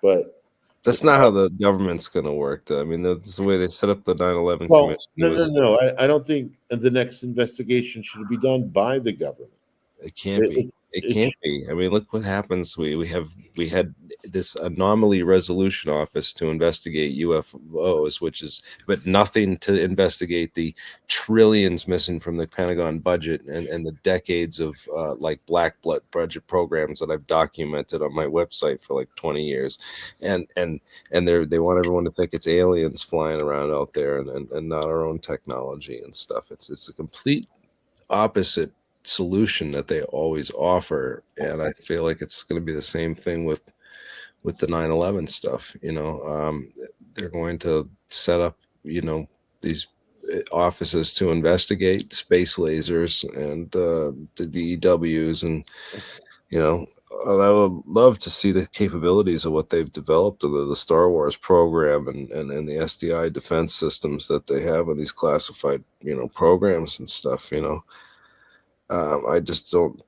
but that's not how the government's going to work, though. I mean, that's the way they set up the 9/11 well, Commission. No. I don't think the next investigation should be done by the government. It can't be. It can't be. I mean, look what happens. We had this anomaly resolution office to investigate UFOs, but nothing to investigate the trillions missing from the Pentagon budget and the decades of like black budget programs that I've documented on my website for like 20 years, and they want everyone to think it's aliens flying around out there and not our own technology and stuff. It's a complete opposite solution that they always offer, and I feel like it's going to be the same thing with the 9/11 stuff. They're going to set up these offices to investigate space lasers and the DEWs, and I would love to see the capabilities of what they've developed of the Star Wars program and the SDI defense systems that they have in these classified programs and stuff. I just don't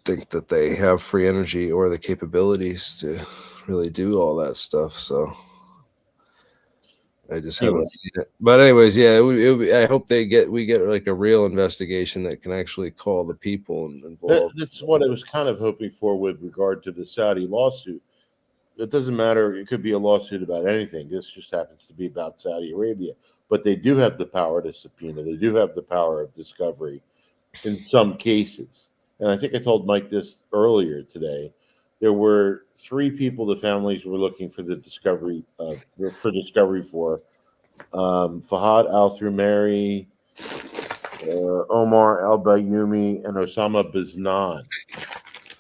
think that they have free energy or the capabilities to really do all that stuff. So I just haven't seen it. But anyways, yeah, I hope we get like a real investigation that can actually call the people involved. That's what I was kind of hoping for with regard to the Saudi lawsuit. It doesn't matter. It could be a lawsuit about anything. This just happens to be about Saudi Arabia. But they do have the power to subpoena. They do have the power of discovery in some cases. And I think I told Mike this earlier today. There were 3 people the families were looking for the discovery for Fahad al-Thumari, Omar al-Bayoumi, and Osama Biznan.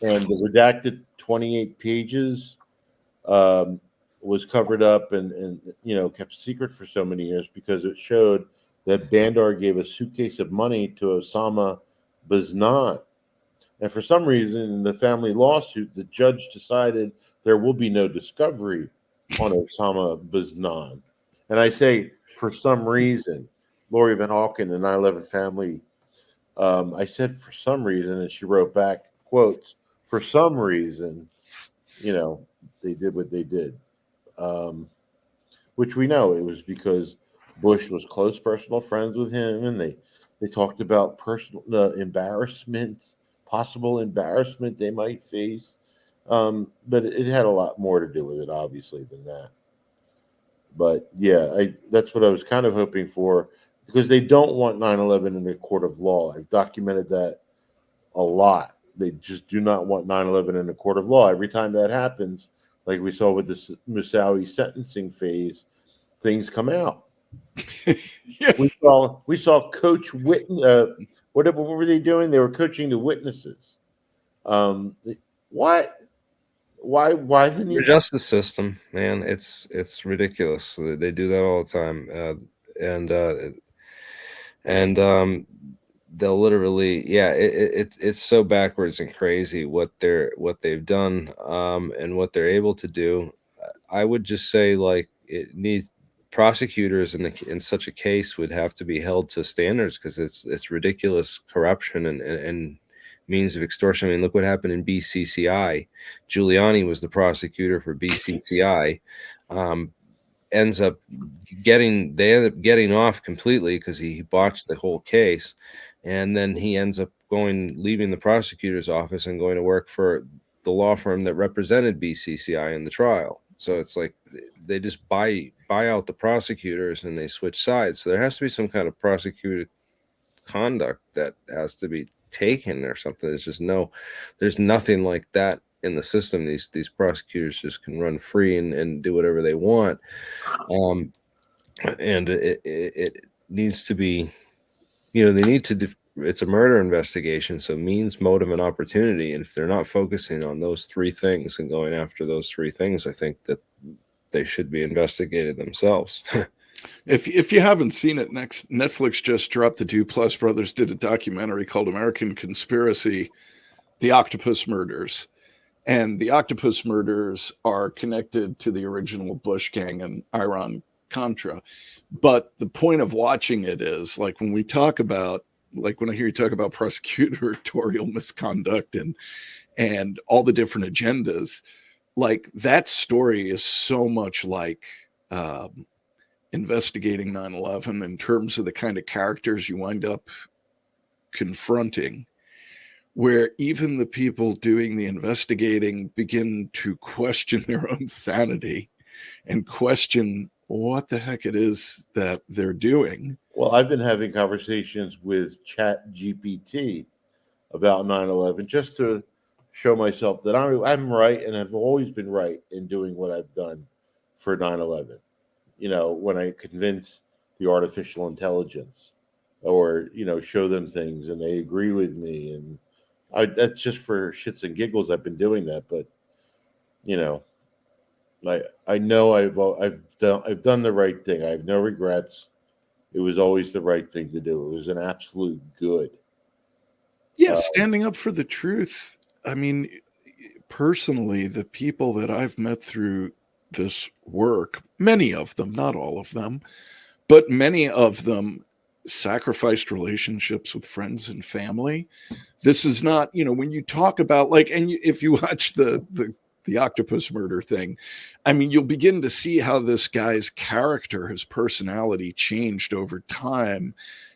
And the redacted 28 pages was covered up and kept secret for so many years because it showed that Bandar gave a suitcase of money to Osama Biznan. And for some reason, in the family lawsuit, the judge decided there will be no discovery on Osama Biznan. And I say, for some reason, Lori Van Auken and 9/11 family, I said, for some reason, and she wrote back, quotes, for some reason, they did what they did. Which we know it was because Bush was close personal friends with him, and they talked about personal possible embarrassment they might face. But it had a lot more to do with it, obviously, than that. But yeah, that's what I was kind of hoping for, because they don't want 9/11 in a court of law. I've documented that a lot. They just do not want 9/11 in a court of law. Every time that happens, like we saw with the Moussaoui sentencing phase, things come out. Yeah. We saw Coach Witten. What were they doing? They were coaching the witnesses. What? Why the Your need? justice system, man, it's ridiculous. They do that all the time, and they'll literally, yeah, it's so backwards and crazy what they've done, and what they're able to do. I would just say, like, it needs prosecutors in such a case would have to be held to standards, because it's ridiculous corruption and means of extortion. I mean, look what happened in BCCI. Giuliani was the prosecutor for BCCI. Ends up they end up getting off completely because he botched the whole case, and then he ends up leaving the prosecutor's office and going to work for the law firm that represented BCCI in the trial. So it's like they just buy out the prosecutors and they switch sides. So there has to be some kind of prosecutor conduct that has to be taken or something. There's nothing like that in the system. These prosecutors just can run free and do whatever they want. And it needs to be, they need to it's a murder investigation, so means, motive, and opportunity. And if they're not focusing on those 3 things and going after those 3 things, I think that they should be investigated themselves. If you haven't seen it, Netflix just dropped, the Duplass brothers did a documentary called American Conspiracy, The Octopus Murders. And the Octopus Murders are connected to the original Bush gang and Iran-Contra. But the point of watching it is, like, when I hear you talk about prosecutorial misconduct and all the different agendas, like, that story is so much like investigating 9/11 in terms of the kind of characters you wind up confronting, where even the people doing the investigating begin to question their own sanity and question what the heck it is that they're doing. Well, I've been having conversations with Chat GPT about 9/11 just to show myself that I'm right and have always been right in doing what I've done for 9/11. When I convince the artificial intelligence or, show them things and they agree with me. And that's just for shits and giggles. I've been doing that. But, I know I've done the right thing. I have no regrets. It was always the right thing to do. It was an absolute good. Yeah, standing up for the truth. I mean, personally, the people that I've met through this work, many of them, not all of them, but many of them sacrificed relationships with friends and family. This is not, when you talk about like, and if you watch the octopus murder thing, I mean, you'll begin to see how this guy's character, his personality changed over time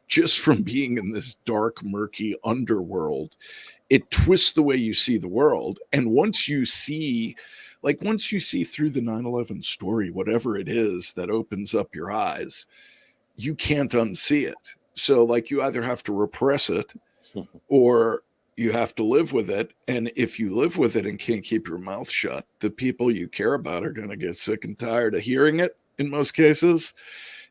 just from being in this dark, murky underworld. It twists the way you see the world. And once you see through the 9/11 story, whatever it is that opens up your eyes, you can't unsee it. So like you either have to repress it or you have to live with it. And if you live with it and can't keep your mouth shut, the people you care about are going to get sick and tired of hearing it in most cases.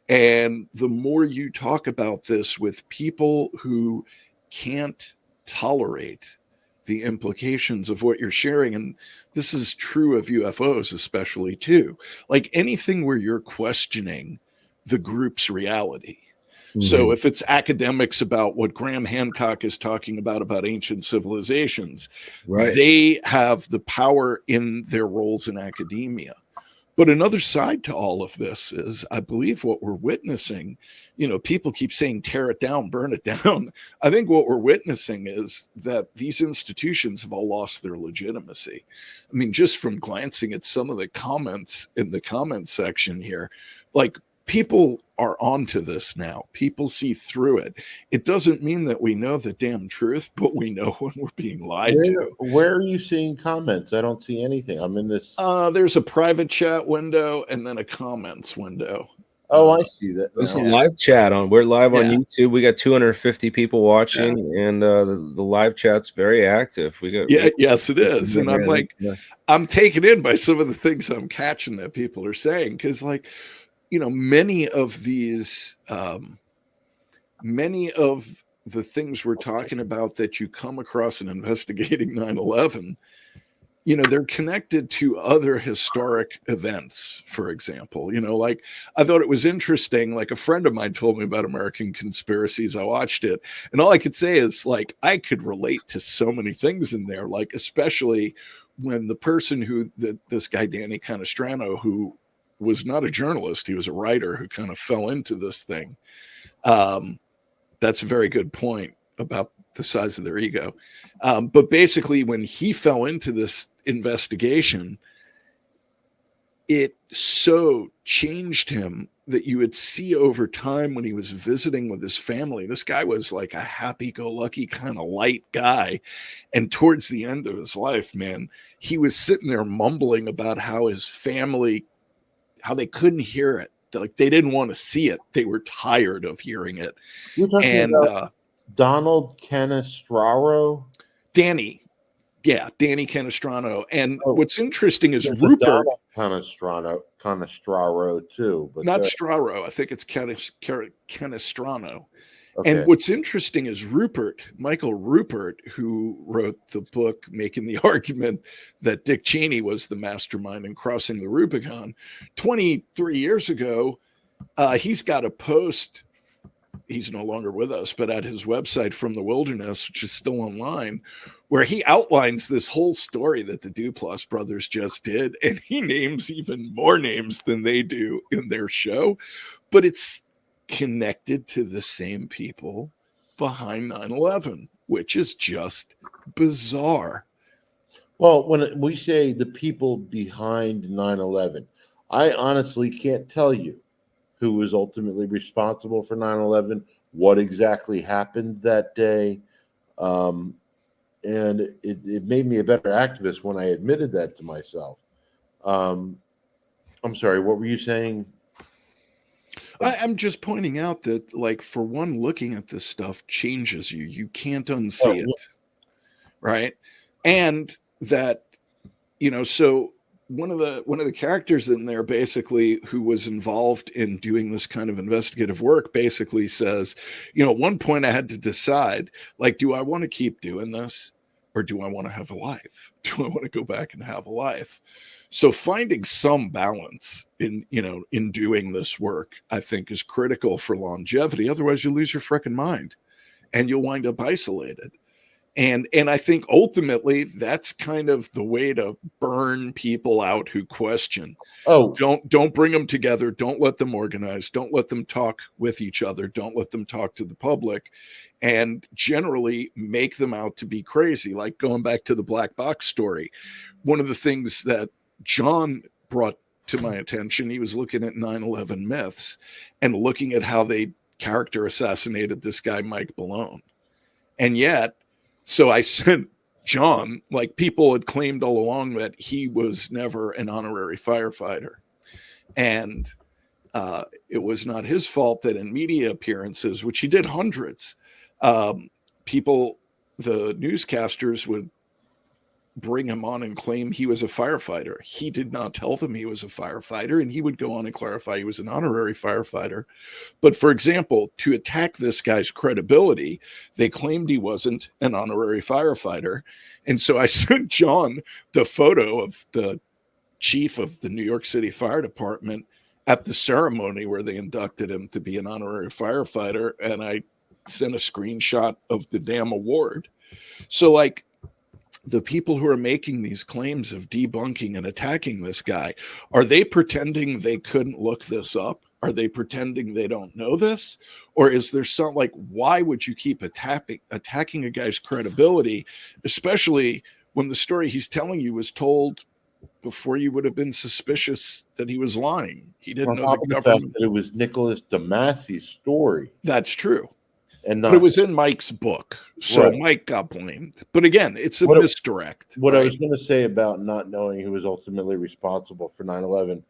And the more you talk about this with people who can't tolerate the implications of what you're sharing, and this is true of UFOs especially too, like anything where you're questioning the group's reality. So if it's academics about what Graham Hancock is talking about ancient civilizations, Right. they have the power in their roles in academia. But another side to all of this is, I believe what we're witnessing, people keep saying, tear it down, burn it down. I think what we're witnessing is that these institutions have all lost their legitimacy. I mean, just from glancing at some of the comments in the comments section here, like people are onto this now. People see through it. It doesn't mean that we know the damn truth, but we know when we're being lied to. Where are you seeing comments? I don't see anything. I'm in this. There's a private chat window and then a comments window. Oh, I see that. There's a now. live chat on. We're live on Yeah. YouTube. We got 250 people watching, and the live chat's very active. We got Yes, it is. And I'm like, I'm taken in by some of the things I'm catching that people are saying, because like, many of these, many of the things we're talking about that you come across in investigating 9/11, they're connected to other historic events, for example. Like I thought it was interesting. Like a friend of mine told me about American Conspiracies. I watched it, and all I could say is like I could relate to so many things in there, like especially when the person who this guy Danny Canestrano, who was not a journalist, he was a writer who kind of fell into this thing. That's a very good point about the size of their ego. But basically, when he fell into this investigation, it so changed him that you would see over time when he was visiting with his family. This guy was like a happy-go-lucky kind of light guy. And towards the end of his life, man, he was sitting there mumbling about how his family, how they couldn't hear it. Like they didn't want to see it. They were tired of hearing it. You're talking about Donald Canestraro? Danny Canestrano. And what's interesting is Rupert Canestraro too, but not Straro. I think it's Canestrano. Okay. And what's interesting is Michael Rupert, who wrote the book making the argument that Dick Cheney was the mastermind in crossing the Rubicon 23 years ago. He's got a post. He's no longer with us, but at his website From the Wilderness, which is still online, where he outlines this whole story that the Duplass brothers just did. And he names even more names than they do in their show, but it's connected to the same people behind 9/11, which is just bizarre. Well, when we say the people behind 9/11, I honestly can't tell you who was ultimately responsible for 9/11, what exactly happened that day. And it made me a better activist when I admitted that to myself. I'm sorry, what were you saying? I'm just pointing out that, like, for one, looking at this stuff changes you. You can't unsee it, right? And that, so one of the characters in there, basically, who was involved in doing this kind of investigative work, basically says, at one point I had to decide, like, do I want to keep doing this, or do I want to have a life? Do I want to go back and have a life? So finding some balance in doing this work, I think, is critical for longevity. Otherwise, you lose your freaking mind and you'll wind up isolated. And I think ultimately that's kind of the way to burn people out who question. Oh, Don't bring them together. Don't let them organize. Don't let them talk with each other. Don't let them talk to the public, and generally make them out to be crazy. Like going back to the black box story, one of the things that John brought to my attention, he was looking at 9/11 myths and looking at how they character assassinated this guy, Mike Malone. And yet, so I sent John, like, people had claimed all along that he was never an honorary firefighter. And it was not his fault that in media appearances, which he did hundreds, people, the newscasters would bring him on and claim he was a firefighter. He did not tell them he was a firefighter, and he would go on and clarify he was an honorary firefighter. But for example, to attack this guy's credibility, they claimed he wasn't an honorary firefighter. And so I sent John the photo of the chief of the New York City Fire Department at the ceremony where they inducted him to be an honorary firefighter. And I sent a screenshot of the damn award. So, like, the people who are making these claims of debunking and attacking this guy, are they pretending they couldn't look this up? Are they pretending they don't know this? Or is there some, like, why would you keep attacking a guy's credibility, especially when the story he's telling you was told before you would have been suspicious that he was lying? He didn't know the government. That it was Nicholas DeMassi's story. That's true. And but it was in Mike's book, so right. Mike got blamed. But again, it's a misdirect. What I was going to say about not knowing who was ultimately responsible for 9/11,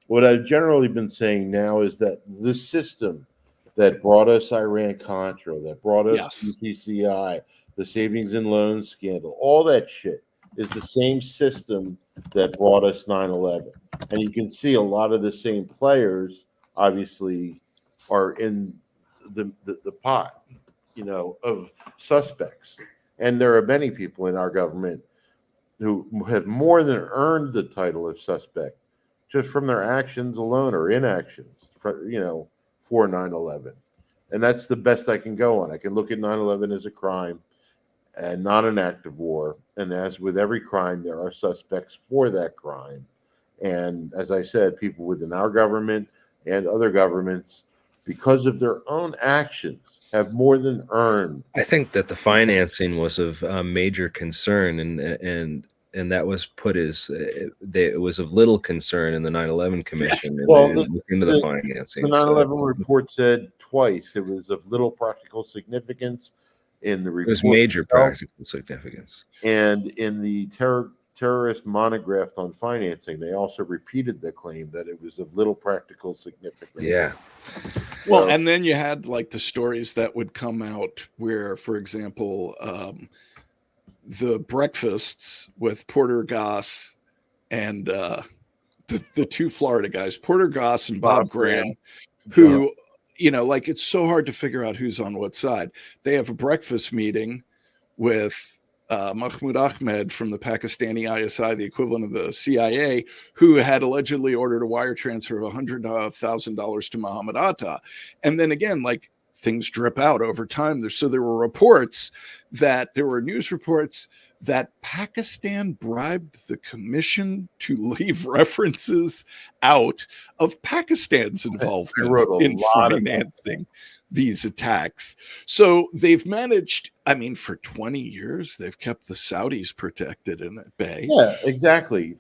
what I've generally been saying now is that the system that brought us Iran-Contra, that brought us PCI, the savings and loan scandal, all that shit is the same system that brought us 9/11. And you can see a lot of the same players, obviously, are in the pot, of suspects. And there are many people in our government who have more than earned the title of suspect just from their actions alone or inactions for 9/11. And that's the best I can go on. I can look at 9/11 as a crime and not an act of war. And as with every crime, there are suspects for that crime. And as I said, people within our government and other governments, because of their own actions, have more than earned. I think that the financing was of major concern, and that was put as it was of little concern in the 9/11 Commission. And well, into the financing. The 9/11 report said twice it was of little practical significance in the report. It was major practical significance. And in the terrorist monograph on financing, they also repeated the claim that it was of little practical significance. Yeah. Well, and then you had like the stories that would come out where, for example, the breakfasts with Porter Goss and the two Florida guys, Porter Goss and Bob Graham, who, like, it's so hard to figure out who's on what side. They have a breakfast meeting with Mahmoud Ahmed from the Pakistani ISI, the equivalent of the CIA, who had allegedly ordered a wire transfer of $100,000 to Mohammed Atta. And then again, like, things drip out over time. So there were news reports that Pakistan bribed the commission to leave references out of Pakistan's involvement in financing these attacks. So they've managed, for 20 years, they've kept the Saudis protected in at bay. Yeah, exactly.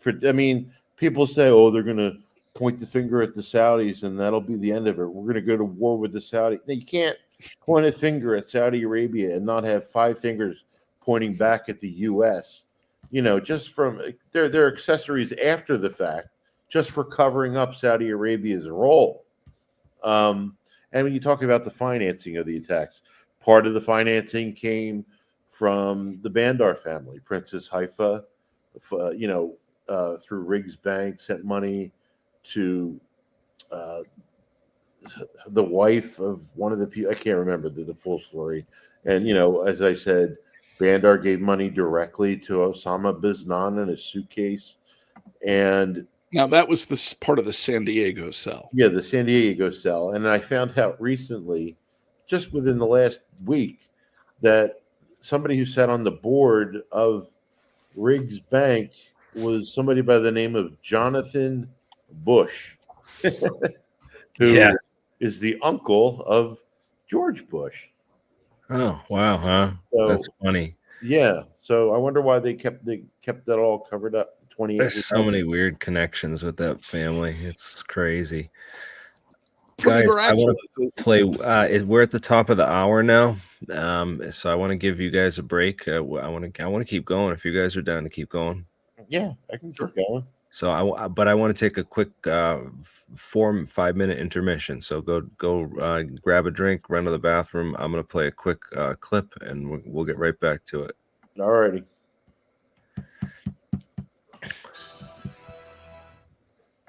People say, they're going to point the finger at the Saudis and that'll be the end of it. We're going to go to war with the Saudis. You can't point a finger at Saudi Arabia and not have five fingers pointing back at the U.S. Just from their accessories after the fact, just for covering up Saudi Arabia's role. And when you talk about the financing of the attacks, part of the financing came from the Bandar family. Princess Haifa, through Riggs Bank, sent money to the wife of one of the people. I can't remember the full story. And, as I said, Bandar gave money directly to Osama Biznan in his suitcase. And now that was this part of the San Diego cell. Yeah, the San Diego cell. And I found out recently, just within the last week, that somebody who sat on the board of Riggs Bank was somebody by the name of Jonathan Bush, Yeah. who is the uncle of George Bush. Oh, wow, huh? That's So funny. yeah, so I wonder why they kept that all covered up. 28. There's so many weird connections with that family. It's crazy. Pretty Guys, I want miraculous. to play. We're at the top of the hour now, so I want to give you guys a break. I want to keep going. If you guys are down to keep going, Yeah, I can keep going. so but I want to take a quick 4-5 minute intermission. So go grab a drink, run to the bathroom. I'm gonna play a quick clip, and we'll get right back to it. Alrighty.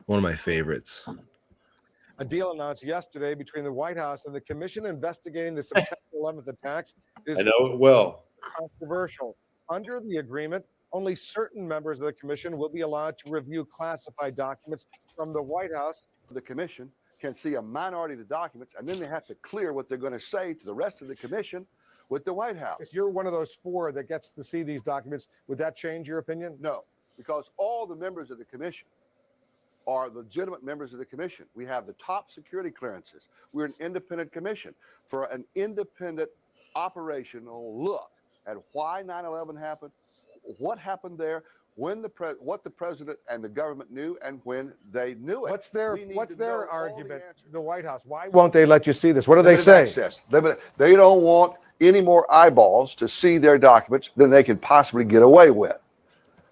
One of my favorites. A deal announced yesterday between the White House and the commission investigating the September 11th attacks is I know it well. controversial. Under the agreement, only certain members of the commission will be allowed to review classified documents from the White House. The commission can see a minority of the documents, and then they have to clear what they're going to say to the rest of the commission with the White House. If you're one of those 4 that gets to see these documents, would that change your opinion? No, because all the members of the commission are legitimate members of the commission. We have the top security clearances. We're an independent commission. For an independent operational look at why 9/11 happened, what happened there, when what the president and the government knew, and when they knew it. What's their We need to know all argument? the answers. The White House. Why won't they let you see this? What do they say? Access. They don't want any more eyeballs to see their documents than they can possibly get away with.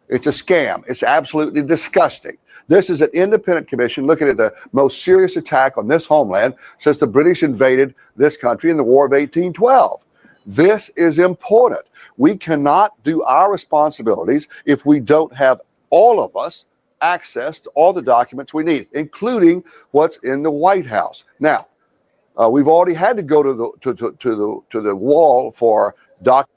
It's a scam. It's absolutely disgusting. This is an independent commission looking at the most serious attack on this homeland since the British invaded this country in the War of 1812. This is important. We cannot do our responsibilities if we don't have, all of us, access to all the documents we need, including what's in the White House. Now, we've already had to go to the wall for documents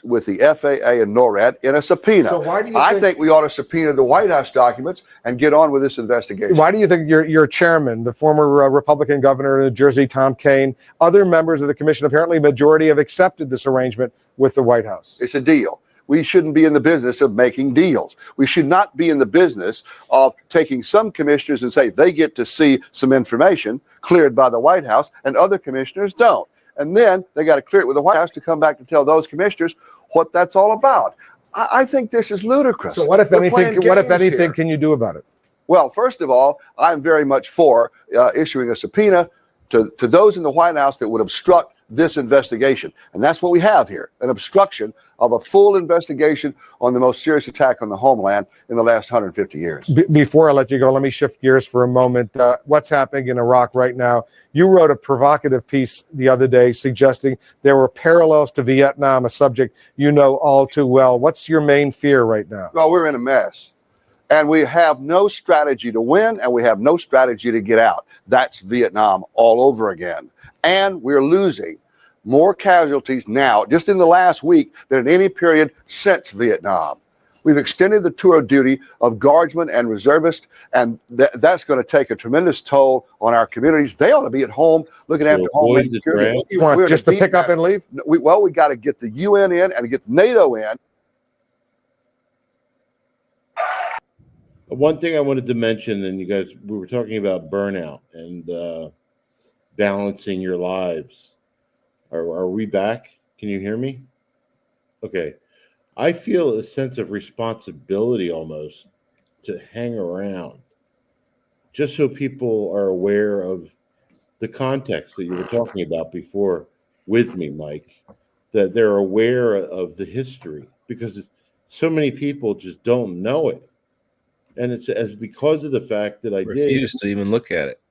with the FAA and NORAD in a subpoena. So why do you I think we ought to subpoena the White House documents and get on with this investigation. Why do you think your chairman, the former Republican governor of New Jersey, Tom Kaine, other members of the commission, apparently majority, have accepted this arrangement with the White House? It's a deal. We shouldn't be in the business of making deals. We should not be in the business of taking some commissioners and say they get to see some information cleared by the White House and other commissioners don't. And then they got to clear it with the White House to come back to tell those commissioners what that's all about. I think this is ludicrous. So what, if anything, here. can you do about it? Well, first of all, I'm very much for issuing a subpoena to those in the White House that would obstruct this investigation. And that's what we have here, an obstruction of a full investigation on the most serious attack on the homeland in the last 150 years. Before I let you go, let me shift gears for a moment. What's happening in Iraq right now? You wrote a provocative piece the other day suggesting there were parallels to Vietnam, a subject you know all too well. What's your main fear right now? Well, we're in a mess. And we have no strategy to win, and we have no strategy to get out. That's Vietnam all over again. And we're losing more casualties now, just in the last week, than in any period since Vietnam. We've extended the tour of duty of guardsmen and reservists, and that's going to take a tremendous toll on our communities. They ought to be at home looking after homeland security. You want just to pick up and leave? We got to get the UN in and get NATO in. One thing I wanted to mention, and you guys, we were talking about burnout and balancing your lives. Are we back? Can you hear me? Okay. I feel a sense of responsibility almost to hang around, just so people are aware of the context that you were talking about before with me, Mike, that they're aware of the history, because so many people just don't know it. And it's as because of the fact that I refuse to even look at it.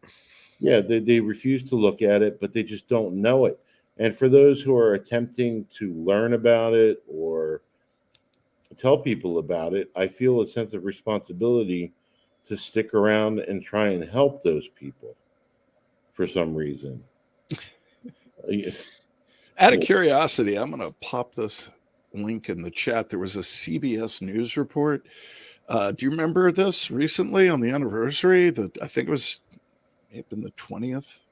Yeah, they refuse to look at it, but they just don't know it. And for those who are attempting to learn about it or tell people about it, I feel a sense of responsibility to stick around and try and help those people for some reason. Out of curiosity, I'm going to pop this link in the chat. There was a CBS News report. Do you remember this recently on the anniversary? I think it was maybe the 20th,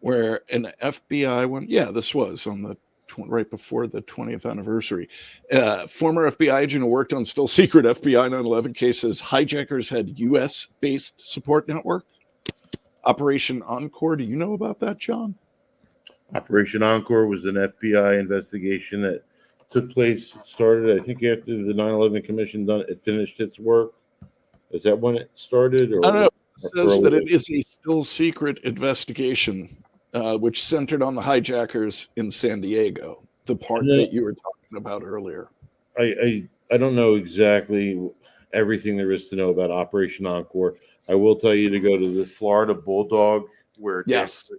where an FBI one. Yeah, this was on the right before the 20th anniversary. Former FBI agent who worked on still secret FBI 9/11 cases. Hijackers had U.S.-based support network. Operation Encore. Do you know about that, John? Operation Encore was an FBI investigation that took place, started, I think, after the 9/11 Commission it finished its work. Is that when it started? Or I don't know. It says that earlier? it is a still secret investigation, which centered on the hijackers in San Diego, the part that you were talking about earlier. I don't know exactly everything there is to know about Operation Encore. I will tell you to go to the Florida Bulldog, where Yes.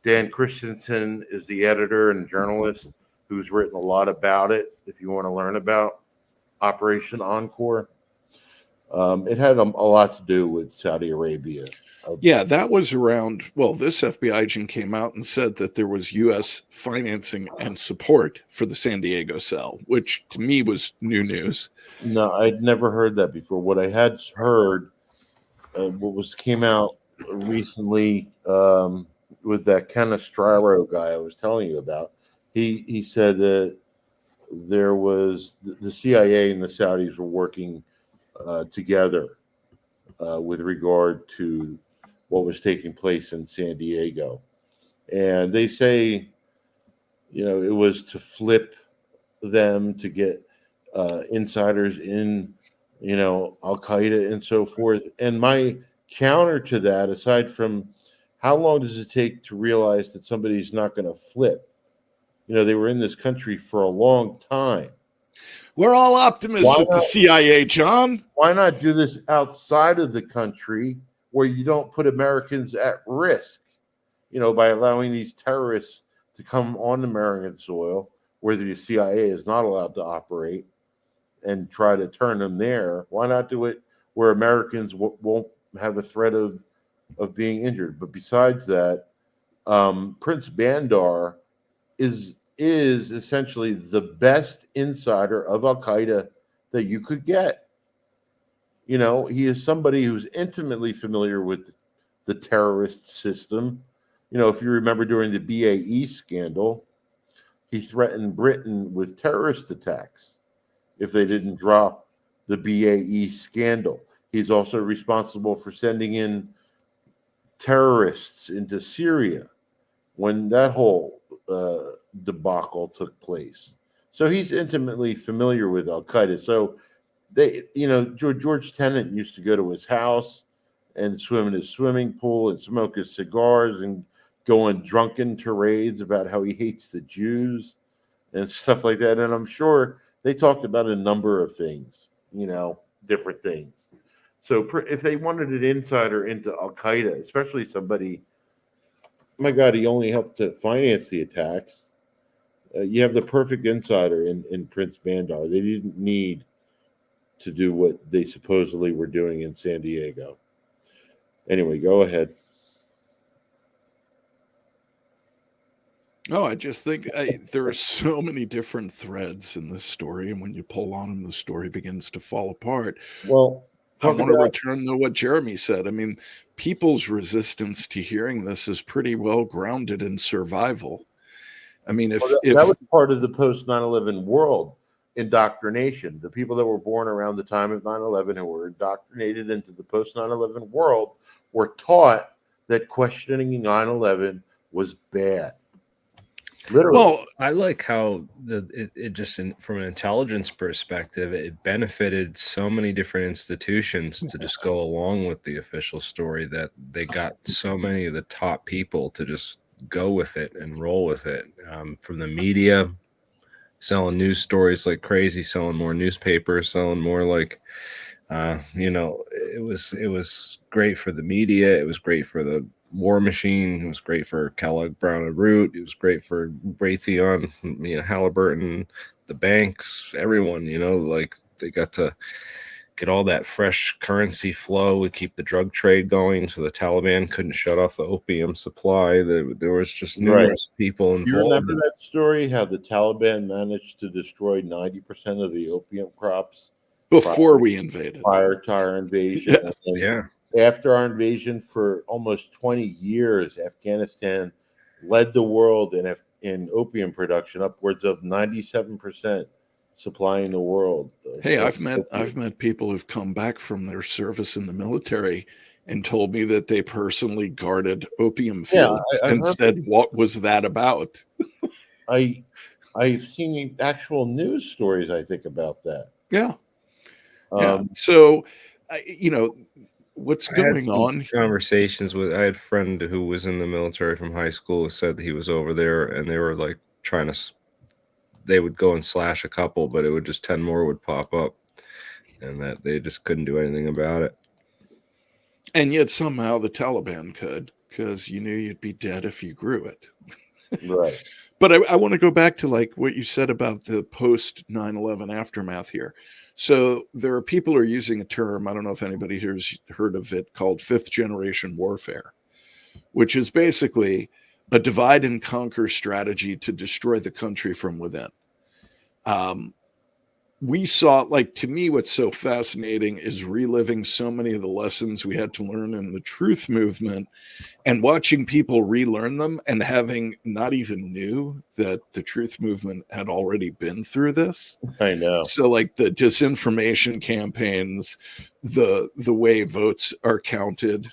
Dan Christensen is the editor and journalist who's written a lot about it. If you want to learn about Operation Encore, it had a lot to do with Saudi Arabia. Yeah, that was around. Well, this FBI agent came out and said that there was U.S. financing and support for the San Diego cell, which to me was new news. No, I'd never heard that before. What I had heard, came out recently with that Canestraro guy I was telling you about. He said that there was the CIA and the Saudis were working together with regard to what was taking place in San Diego. And they say, it was to flip them to get insiders in, Al Qaeda and so forth. And my counter to that, aside from how long does it take to realize that somebody's not going to flip? They were in this country for a long time. We're all optimists at the CIA, John. Why not do this outside of the country where you don't put Americans at risk, by allowing these terrorists to come on American soil where the CIA is not allowed to operate and try to turn them there? Why not do it where Americans won't have a threat of being injured? But besides that, Prince Bandar is essentially the best insider of Al Qaeda that you could get. He is somebody who's intimately familiar with the terrorist system. If you remember during the BAE scandal, he threatened Britain with terrorist attacks if they didn't drop the BAE scandal. He's also responsible for sending in terrorists into Syria when that whole debacle took place. So he's intimately familiar with Al Qaeda. So they, George Tenet used to go to his house and swim in his swimming pool and smoke his cigars and go on drunken tirades about how he hates the Jews and stuff like that. And I'm sure they talked about a number of things, different things. So if they wanted an insider into Al Qaeda, especially somebody, my God, he only helped to finance the attacks. You have the perfect insider in Prince Bandar. They didn't need to do what they supposedly were doing in San Diego. Anyway, go ahead. Oh, I just think there are so many different threads in this story, and when you pull on them, the story begins to fall apart. Well, I want to return to what Jeremy said. I mean, people's resistance to hearing this is pretty well grounded in survival. I mean, if that was part of the post 9/11 world indoctrination, the people that were born around the time of 9/11 who were indoctrinated into the post 9/11 world were taught that questioning 9/11 was bad. Literally. Well, I like how it just from an intelligence perspective, it benefited so many different institutions to just go along with the official story that they got so many of the top people to just go with it and roll with it. From the media, selling news stories like crazy, selling more newspapers, selling more like, it was great for the media. It was great for the War Machine. It was great for Kellogg, Brown and Root. It was great for Raytheon, Halliburton, the banks, everyone, like they got to get all that fresh currency flow. We keep the drug trade going. So the Taliban couldn't shut off the opium supply. There was just numerous people involved. You remember that story, how the Taliban managed to destroy 90% of the opium crops before we invaded, prior to our invasion? Yes. Yeah. After our invasion, for almost 20 years, Afghanistan led the world in opium production, upwards of 97% supplying the world. Hey, I've met people who've come back from their service in the military and told me that they personally guarded opium fields and said, "What was that about?" I've seen actual news stories, I think, about that. Yeah. So, what's going on? Conversations with, I had a friend who was in the military from high school who said that he was over there and they were like they would go and slash a couple, but it would just 10 more would pop up and that they just couldn't do anything about it. And yet somehow the Taliban could, because you knew you'd be dead if you grew it. Right. But I want to go back to like what you said about the post 9/11 aftermath here. So there are people who are using a term, I don't know if anybody here's heard of it, called fifth generation warfare, which is basically a divide and conquer strategy to destroy the country from within. We saw, like, to me, what's so fascinating is reliving so many of the lessons we had to learn in the truth movement and watching people relearn them and having not even knew that the truth movement had already been through this. I know. So like the disinformation campaigns, the way votes are counted,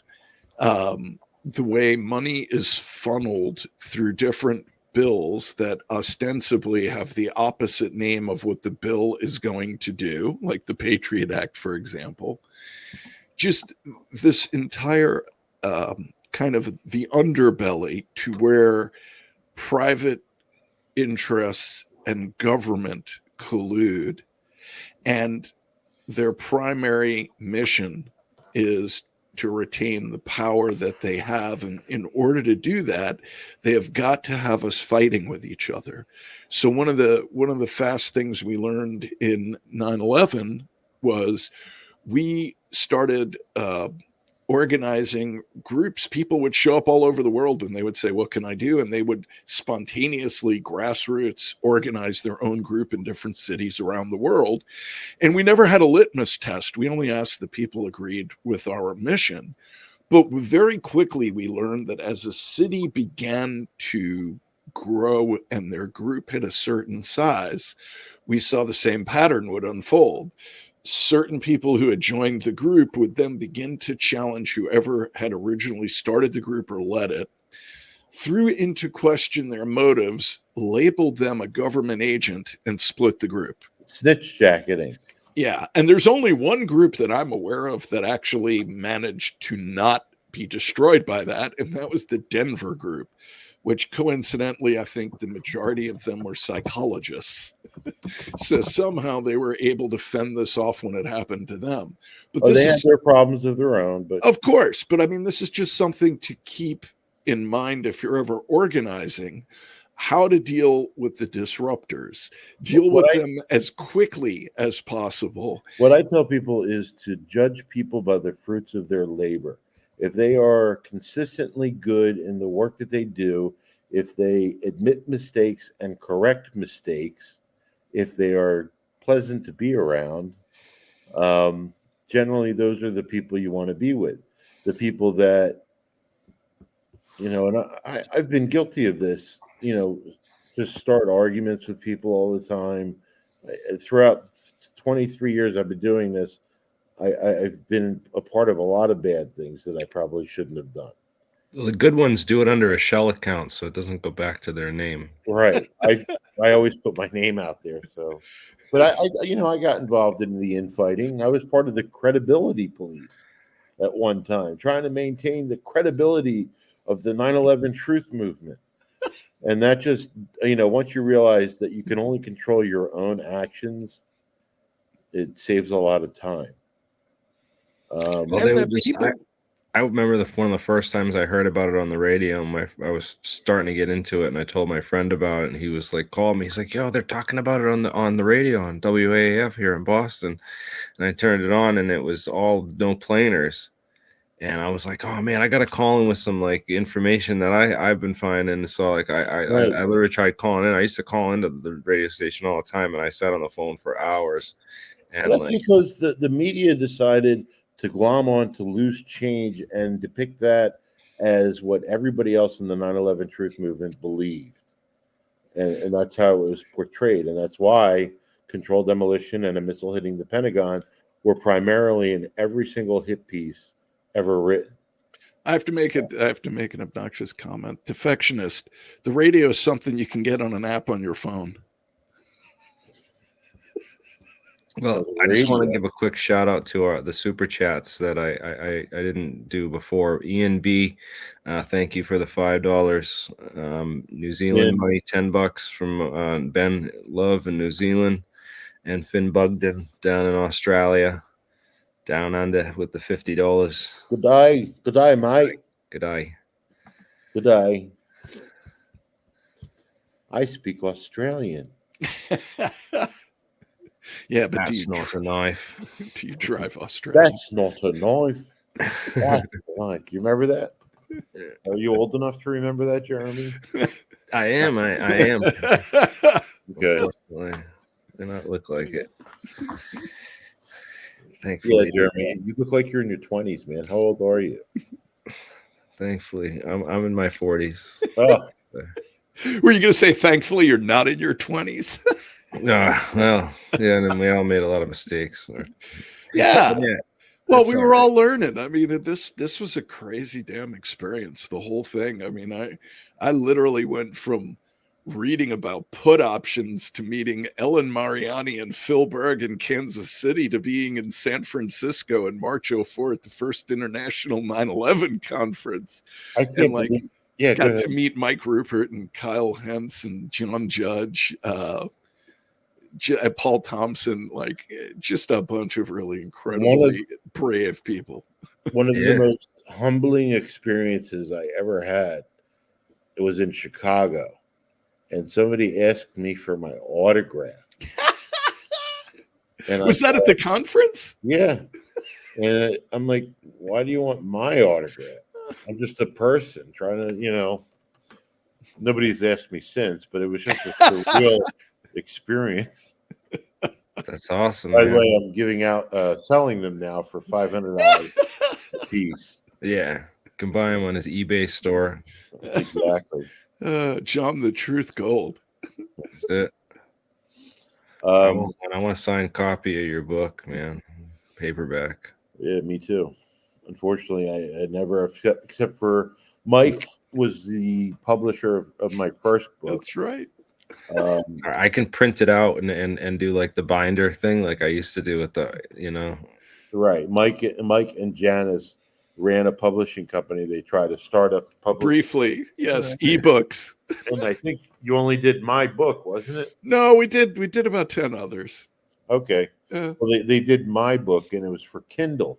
the way money is funneled through different bills that ostensibly have the opposite name of what the bill is going to do, like the Patriot Act, for example. Just this entire kind of the underbelly to where private interests and government collude, and their primary mission is to retain the power that they have. And in order to do that, they have got to have us fighting with each other. So one of the fast things we learned in 9/11 was we started organizing groups. People would show up all over the world and they would say, "What can I do?" And they would spontaneously, grassroots, organize their own group in different cities around the world. And we never had a litmus test. We only asked the people agreed with our mission. But very quickly, we learned that as a city began to grow and their group hit a certain size, we saw the same pattern would unfold. Certain people who had joined the group would then begin to challenge whoever had originally started the group or led it, threw into question their motives, labeled them a government agent, and split the group. Snitch jacketing. Yeah. And there's only one group that I'm aware of that actually managed to not be destroyed by that, and that was the Denver group, which coincidentally, I think the majority of them were psychologists. So somehow they were able to fend this off when it happened to them. But they had their problems of their own. But of course, but I mean, this is just something to keep in mind if you're ever organizing, how to deal with the disruptors, deal with them as quickly as possible. What I tell people is to judge people by the fruits of their labor. If they are consistently good in the work that they do, if they admit mistakes and correct mistakes, if they are pleasant to be around, generally those are the people you want to be with. The people that, and I've been guilty of this, just start arguments with people all the time. Throughout 23 years I've been doing this, I've been a part of a lot of bad things that I probably shouldn't have done. Well, the good ones do it under a shell account, so it doesn't go back to their name. Right. I always put my name out there. So, but I got involved in the infighting. I was part of the credibility police at one time, trying to maintain the credibility of the 9/11 truth movement. And that just, once you realize that you can only control your own actions, it saves a lot of time. Well, they would just, I remember one of the first times I heard about it on the radio. I was starting to get into it, and I told my friend about it, and he was like, "Call me." He's like, "Yo, they're talking about it on the radio on WAAF here in Boston," and I turned it on, and it was all no planers, and I was like, "Oh man, I got to call in with some like information that I've been finding." So like I literally tried calling in. I used to call into the radio station all the time, and I sat on the phone for hours. And that's because the media decided to glom on to loose change and depict that as what everybody else in the 9/11 truth movement believed. and that's how it was portrayed, and that's why controlled demolition and a missile hitting the Pentagon were primarily in every single hit piece ever written. I have to make an obnoxious comment. Defectionist, the radio is something you can get on an app on your phone. Well, I just want to give a quick shout out to the super chats that I didn't do before. Ian B, thank you for the $5. New Zealand money, $10 from Ben Love in New Zealand, and Finn Bugden down in Australia, down under with the $50. Good day, mate. Good day. Good day. I speak Australian. Yeah, but that's not a knife. Do you drive Australia? That's not a knife. That's a knife. You remember that? Are you old enough to remember that, Jeremy? I am. I am. Good. Unfortunately, do not look like it. Thankfully, yeah, Jeremy, you look like you're in your 20s, man. How old are you? Thankfully, I'm in my 40s. Oh. Were you going to say, thankfully, you're not in your 20s? Well, yeah, and then we all made a lot of mistakes. Yeah. Well, we were right. all learning. I mean, this was a crazy damn experience, the whole thing. I mean, I literally went from reading about put options to meeting Ellen Mariani and Phil Berg in Kansas City to being in San Francisco in March 04 at the first International 9/11 conference. I can't and like, yeah, got to meet Mike Rupert and Kyle Hentz and John Judge, Paul Thompson, like just a bunch of really incredibly brave people. One of the most humbling experiences I ever had, it was in Chicago, and somebody asked me for my autograph. And was that at the conference? Yeah. And I'm like, why do you want my autograph? I'm just a person trying to, nobody's asked me since, but it was just a surreal experience. That's awesome. By the way, I'm giving out, selling them now for $500 a piece. Yeah, you can buy them on his eBay store. Exactly. John the Truth Gold. That's it. I want a signed copy of your book, man. Paperback. Yeah, me too. Unfortunately, I never, except for Mike was the publisher of my first book. That's right. I can print it out and do like the binder thing, like I used to do with Right. Mike and Janice ran a publishing company. They tried to start up briefly. Yes, ebooks. And I think you only did my book, wasn't it? No, we did about 10 others. Okay. Well, they did my book, and it was for Kindle,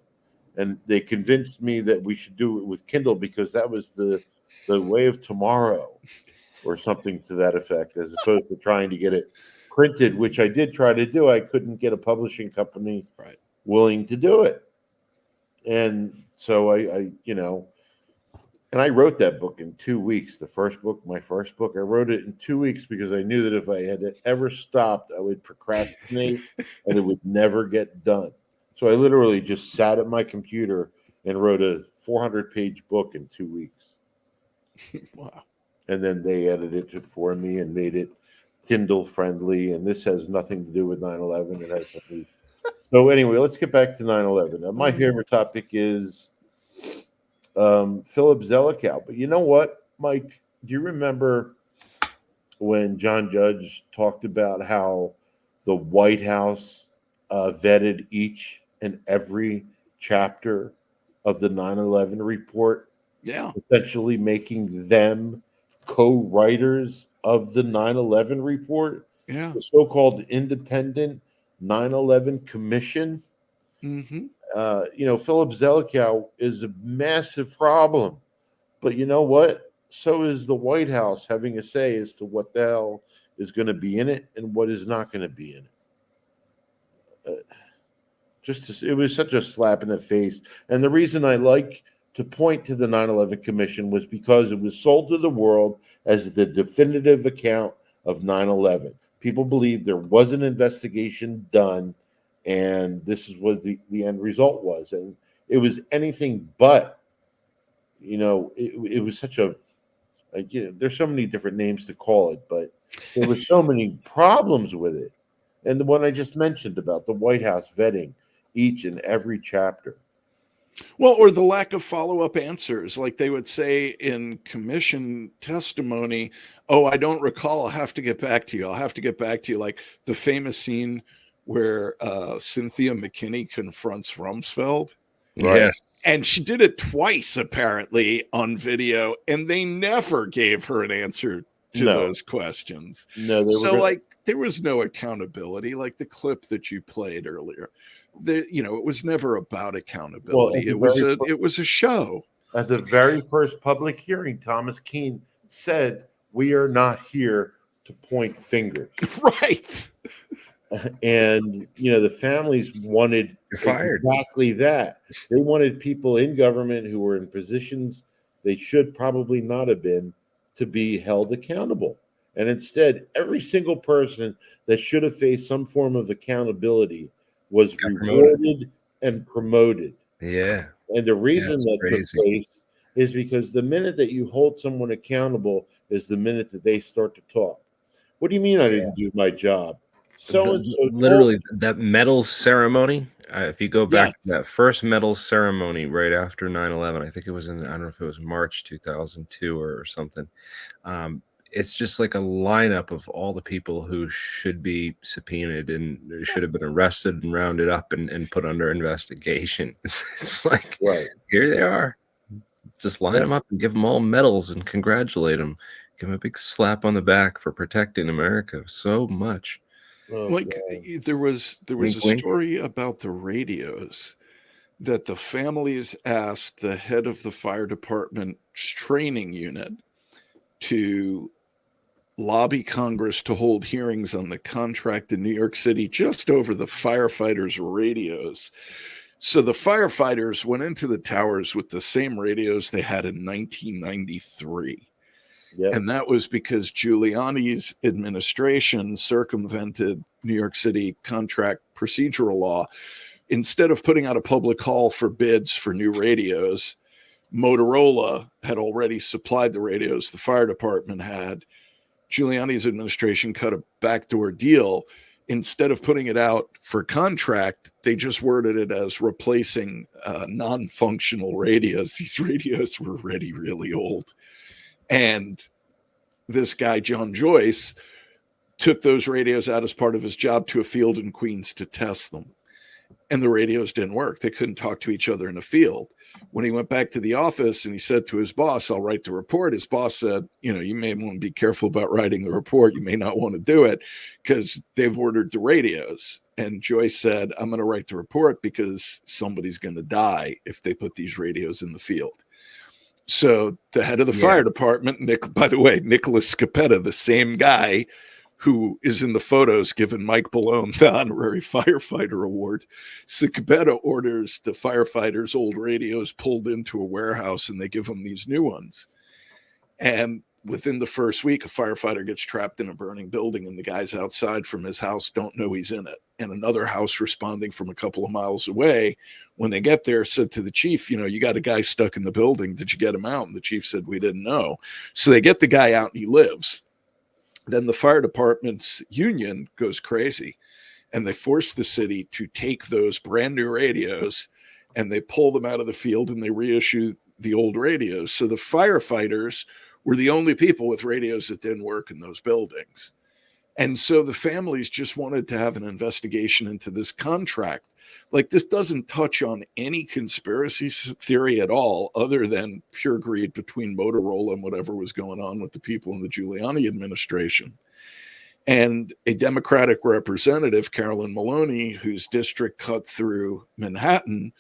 and they convinced me that we should do it with Kindle because that was the way of tomorrow, or something to that effect, as opposed to trying to get it printed, which I did try to do. I couldn't get a publishing company willing to do it. And so I wrote that book in 2 weeks. My first book, I wrote it in 2 weeks because I knew that if I had ever stopped, I would procrastinate and it would never get done. So I literally just sat at my computer and wrote a 400-page book in 2 weeks. Wow. And then they edited it for me and made it Kindle friendly. And this has nothing to do with 9/11. It has something. So anyway, let's get back to 9/11. My favorite topic is Philip Zelikow. But you know what, Mike? Do you remember when John Judge talked about how the White House vetted each and every chapter of the 9/11 report? Yeah. Essentially making them co-writers of the 9/11 report. Yeah. The so-called independent 9/11 commission. Mm-hmm. Philip Zelikow is a massive problem, but you know what? So is the White House having a say as to what the hell is going to be in it and what is not going to be in it. It was such a slap in the face. And the reason I like to point to the 9/11 Commission was because it was sold to the world as the definitive account of 9/11. People believed there was an investigation done, and this is what the end result was. And it was anything but, it was such a Like, there's so many different names to call it, but there were so many problems with it. And the one I just mentioned about the White House vetting each and every chapter. Well, or the lack of follow-up answers. Like they would say in commission testimony, oh, I don't recall. I'll have to get back to you. I'll have to get back to you. Like the famous scene where Cynthia McKinney confronts Rumsfeld. Right. Yes. And she did it twice, apparently, on video, and they never gave her an answer to No. those questions. No, they So, were like, there was no accountability. Like the clip that you played earlier, it was never about accountability. Well, It was a show. at the very first public hearing, Thomas Keane said, "We are not here to point fingers." Right. And the families wanted You're fired. exactly that. They wanted people in government who were in positions they should probably not have been to be held accountable. And instead, every single person that should have faced some form of accountability was Got rewarded and promoted. Yeah. And the reason That's that crazy. took place is because the minute that you hold someone accountable is the minute that they start to talk. What do you mean I didn't do my job? So and so Literally, that medals ceremony. If you go back Yes. to that first medals ceremony right after 9/11, I think it was I don't know if it was March 2002 or something. It's just like a lineup of all the people who should be subpoenaed and should have been arrested and rounded up and put under investigation. It's like, right. here they are. Just line them up and give them all medals and congratulate them. Give them a big slap on the back for protecting America so much. Oh, Like God. there was Wink, a wink. story about the radios that the families asked the head of the fire department's training unit to lobby Congress to hold hearings on the contract in New York City just over the firefighters' radios. So the firefighters went into the towers with the same radios they had in 1993. Yep. And that was because Giuliani's administration circumvented New York City contract procedural law. Instead of putting out a public call for bids for new radios, Motorola had already supplied the radios the fire department had. Giuliani's administration cut a backdoor deal. Instead of putting it out for contract, they just worded it as replacing non-functional radios. These radios were already really old. And this guy, John Joyce, took those radios out as part of his job to a field in Queens to test them. And the radios didn't work. They couldn't talk to each other in a field. When he went back to the office and he said to his boss, "I'll write the report," his boss said, "You may want to be careful about writing the report. You may not want to do it because they've ordered the radios." And Joyce said, "I'm going to write the report because somebody's going to die if they put these radios in the field." So the head of the fire department, by the way, Nicholas Scapetta, the same guy who is in the photos giving Mike Ballone the honorary firefighter award, Scapetta orders the firefighters' old radios pulled into a warehouse and they give them these new ones. And within the first week, a firefighter gets trapped in a burning building and the guys outside from his house don't know he's in it. And another house responding from a couple of miles away, when they get there, said to the chief, "You got a guy stuck in the building. Did you get him out?" And the chief said, "We didn't know." So they get the guy out and he lives. Then the fire department's union goes crazy and they force the city to take those brand new radios and they pull them out of the field and they reissue the old radios. So the firefighters were the only people with radios that didn't work in those buildings. And so the families just wanted to have an investigation into this contract. Like, this doesn't touch on any conspiracy theory at all, other than pure greed between Motorola and whatever was going on with the people in the Giuliani administration. And a Democratic representative, Carolyn Maloney, whose district cut through Manhattan,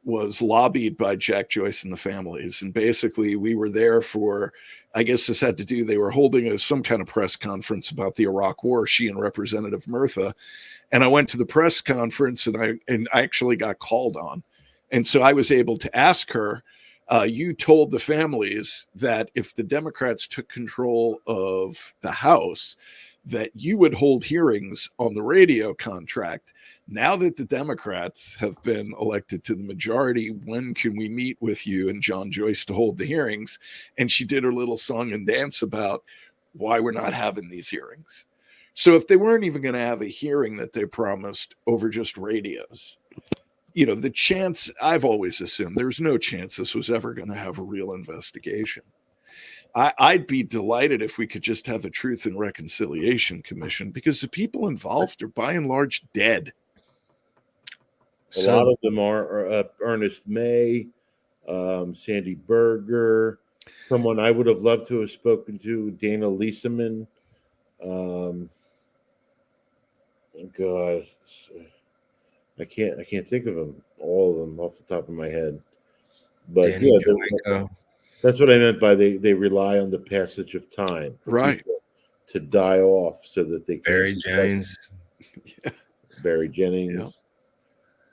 was lobbied by Jack Joyce and the families. And basically, we were there for, I guess this had to do, they were holding some kind of press conference about the Iraq War, she and Representative Murtha. And I went to the press conference and I actually got called on. And so I was able to ask her, you told the families that if the Democrats took control of the House, that you would hold hearings on the radio contract. Now that the Democrats have been elected to the majority, when can we meet with you and John Joyce to hold the hearings? And she did her little song and dance about why we're not having these hearings. So if they weren't even going to have a hearing that they promised over just radios, you know, the chance, I've always assumed there's no chance this was ever going to have a real investigation. I'd be delighted if we could just have a Truth and Reconciliation Commission, because the people involved are by and large dead. A lot of them are Ernest May, Sandy Berger, someone I would have loved to have spoken to, Dana Leeseman. God, I can't think of them, all of them off the top of my head. But Danny yeah, that's what I meant by they rely on the passage of time, right, to die off so that they can. Barry Jennings. Yeah. Barry Jennings.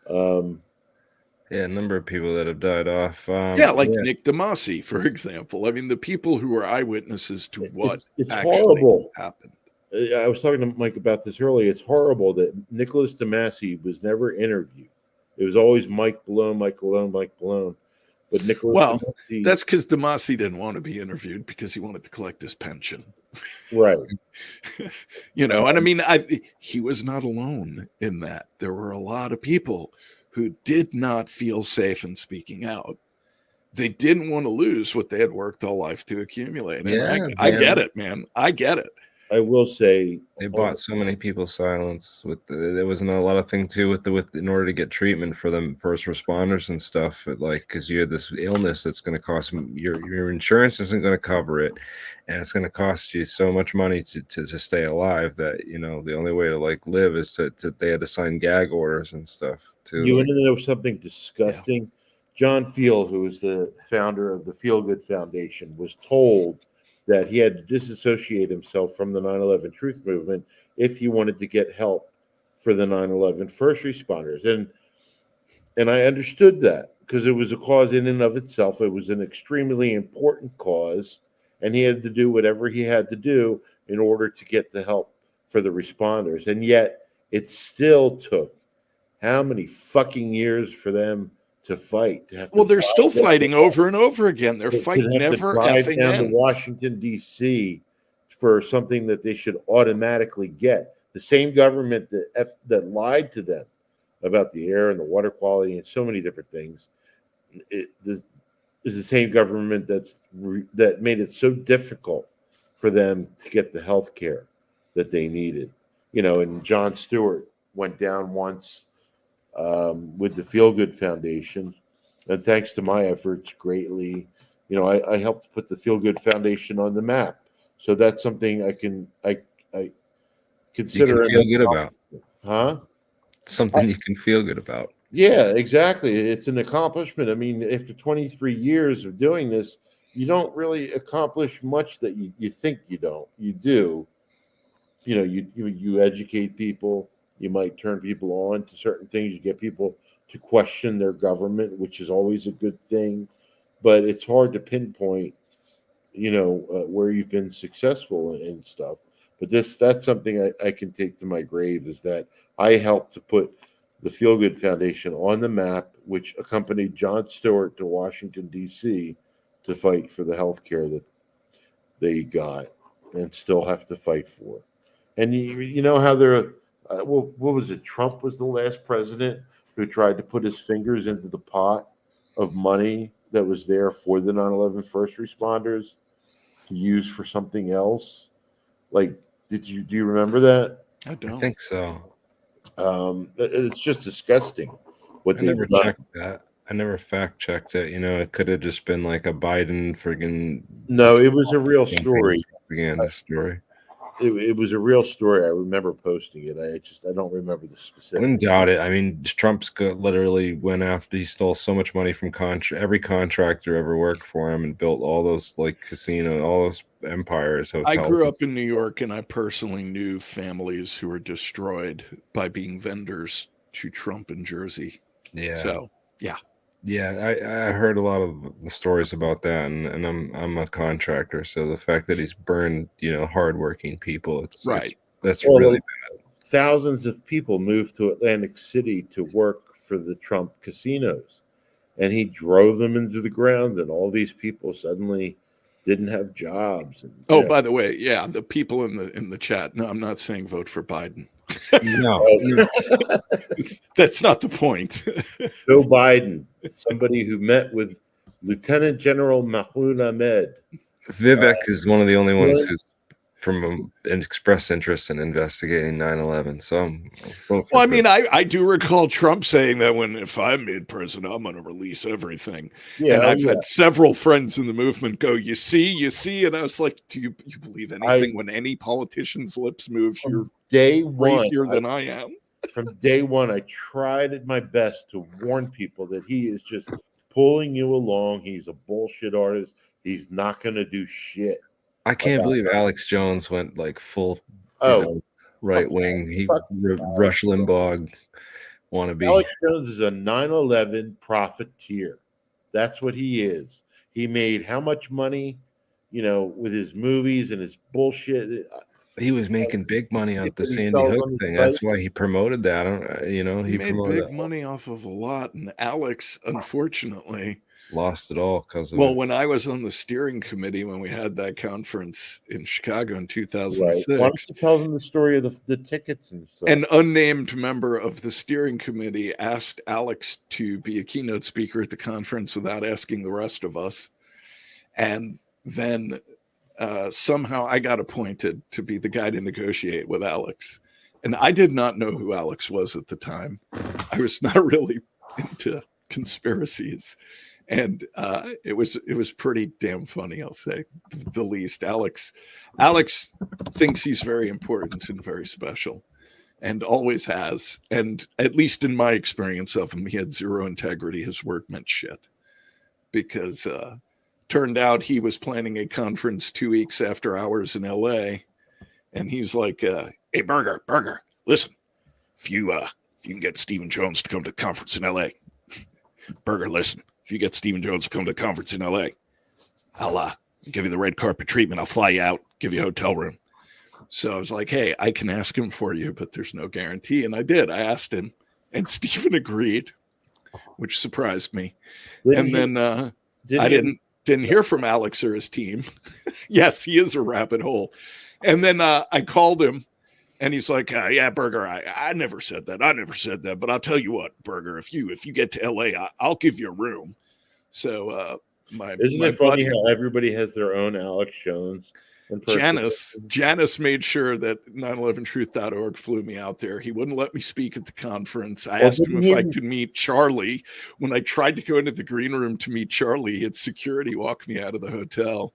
Yeah, a number of people that have died off. Nick DeMasi, for example. I mean, the people who were eyewitnesses to what it's actually horrible. happened. I was talking to Mike about this earlier. It's horrible that Nicholas DeMasi was never interviewed. It was always Mike Balone. But Nicholas DeMasi, that's because DeMasi didn't want to be interviewed because he wanted to collect his pension. Right. You know, and I mean, he was not alone in that. There were a lot of people who did not feel safe in speaking out. They didn't want to lose what they had worked all life to accumulate. And I get it, man. I get it. I will say they bought so many people's silence. There wasn't a lot of thing too with in order to get treatment for them first responders and stuff. Because you had this illness that's going to cost your insurance isn't going to cover it, and it's going to cost you so much money to stay alive that, you know, the only way to live is to they had to sign gag orders and stuff too. You want to know something disgusting? Yeah. John Field, who is the founder of the Feel Good Foundation, was told that he had to disassociate himself from the 9/11 Truth Movement if he wanted to get help for the 9/11 first responders. And I understood that, because it was a cause in and of itself. It was an extremely important cause, and he had to do whatever he had to do in order to get the help for the responders. And yet it still took how many fucking years for them to fight. They're still fighting over and over again. Their fight never effing down ends. To Washington, D.C. for something that they should automatically get. The same government that lied to them about the air and the water quality and so many different things is the same government that made it so difficult for them to get the health care that they needed. You know, and Jon Stewart went down once with the Feel Good Foundation, and thanks to my efforts greatly, you know, I helped put the Feel Good Foundation on the map. So that's something I consider. You can feel good about, huh? Something you can feel good about. Yeah, exactly. It's an accomplishment. I mean, after 23 years of doing this, you don't really accomplish much that you think you don't. You do. You know, you educate people. You might turn people on to certain things. You get people to question their government, which is always a good thing. But it's hard to pinpoint, you know, where you've been successful and stuff. But that's something I can take to my grave, is that I helped to put the Feel Good Foundation on the map, which accompanied Jon Stewart to Washington, D.C. to fight for the health care that they got and still have to fight for. And you know how they're... what was it? Trump was the last president who tried to put his fingers into the pot of money that was there for the 9/11 first responders to use for something else. Like, do you remember that? I don't. I think so. It's just disgusting. I never checked that. I never fact checked it. You know, it could have just been like a Biden friggin'. No, it was a real story. Propaganda story. It was a real story. I remember posting it. I don't remember the specifics. I wouldn't doubt it. I mean, Trump's literally went after. He stole so much money from every contractor ever worked for him and built all those casino, all those empires. Hotels. I grew up in New York, and I personally knew families who were destroyed by being vendors to Trump in Jersey. Yeah. So yeah. Yeah, I heard a lot of the stories about that, and I'm a contractor, so the fact that he's burned, hardworking people, Right. that's Well, really thousands of people moved to Atlantic City to work for the Trump casinos, and he drove them into the ground, and all these people suddenly didn't have jobs. And Oh, by the way, yeah, the people in the chat. No, I'm not saying vote for Biden. no. That's not the point. Joe Biden, somebody who met with Lieutenant General Mahmoud Ahmed. Vivek is one of the only ones yeah. who's from an expressed interest in investigating 9/11. So I'll vote for Well, I mean, Vivek. I do recall Trump saying that if I'm made president, I'm going to release everything. Yeah, And I've yeah. had several friends in the movement go, you see, and I was like, do you believe anything when any politician's lips moves? You're day one, crazier than I am. from day one, I tried at my best to warn people that he is just pulling you along. He's a bullshit artist. He's not going to do shit. I can't believe Alex Jones went like full, Oh, right wing. He fuck Rush Limbaugh wannabe. Alex Jones is a 9/11 profiteer. That's what he is. He made how much money, with his movies and his bullshit. He was making big money on the He Sandy sells Hook on the thing. site. That's why he promoted that. He He made promoted big money off of a lot. And Alex, unfortunately, lost it all because of well, it. when I was on the steering committee, when we had that conference in Chicago in Right. 2006, Why don't you tell them the story of the tickets and stuff? an unnamed member of the steering committee asked Alex to be a keynote speaker at the conference without asking the rest of us. And then somehow I got appointed to be the guy to negotiate with Alex. And I did not know who Alex was at the time. I was not really into conspiracies. And it was pretty damn funny, I'll say the least. Alex thinks he's very important and very special, and always has. And at least in my experience of him, he had zero integrity. His work meant shit, because turned out he was planning a conference 2 weeks after ours in LA, and he's like, "Hey, Berger, listen, if you can get Stephen Jones to come to the conference in LA, Berger, listen, if you get Stephen Jones to come to the conference in LA, I'll give you the red carpet treatment. I'll fly you out, give you a hotel room." So I was like, "Hey, I can ask him for you, but there's no guarantee." And I did. I asked him, and Stephen agreed, which surprised me. And then I didn't hear from Alex or his team. Yes, he is a rabbit hole. And then I called him, and he's like, "Yeah, Berger, I never said that. I never said that. But I'll tell you what, Berger, if you get to LA, I'll give you a room." So Isn't it funny how everybody has their own Alex Jones? Janice made sure that 911truth.org flew me out there. He wouldn't let me speak at the conference. I asked him if I could meet Charlie. When I tried to go into the green room to meet Charlie, he had security walk me out of the hotel.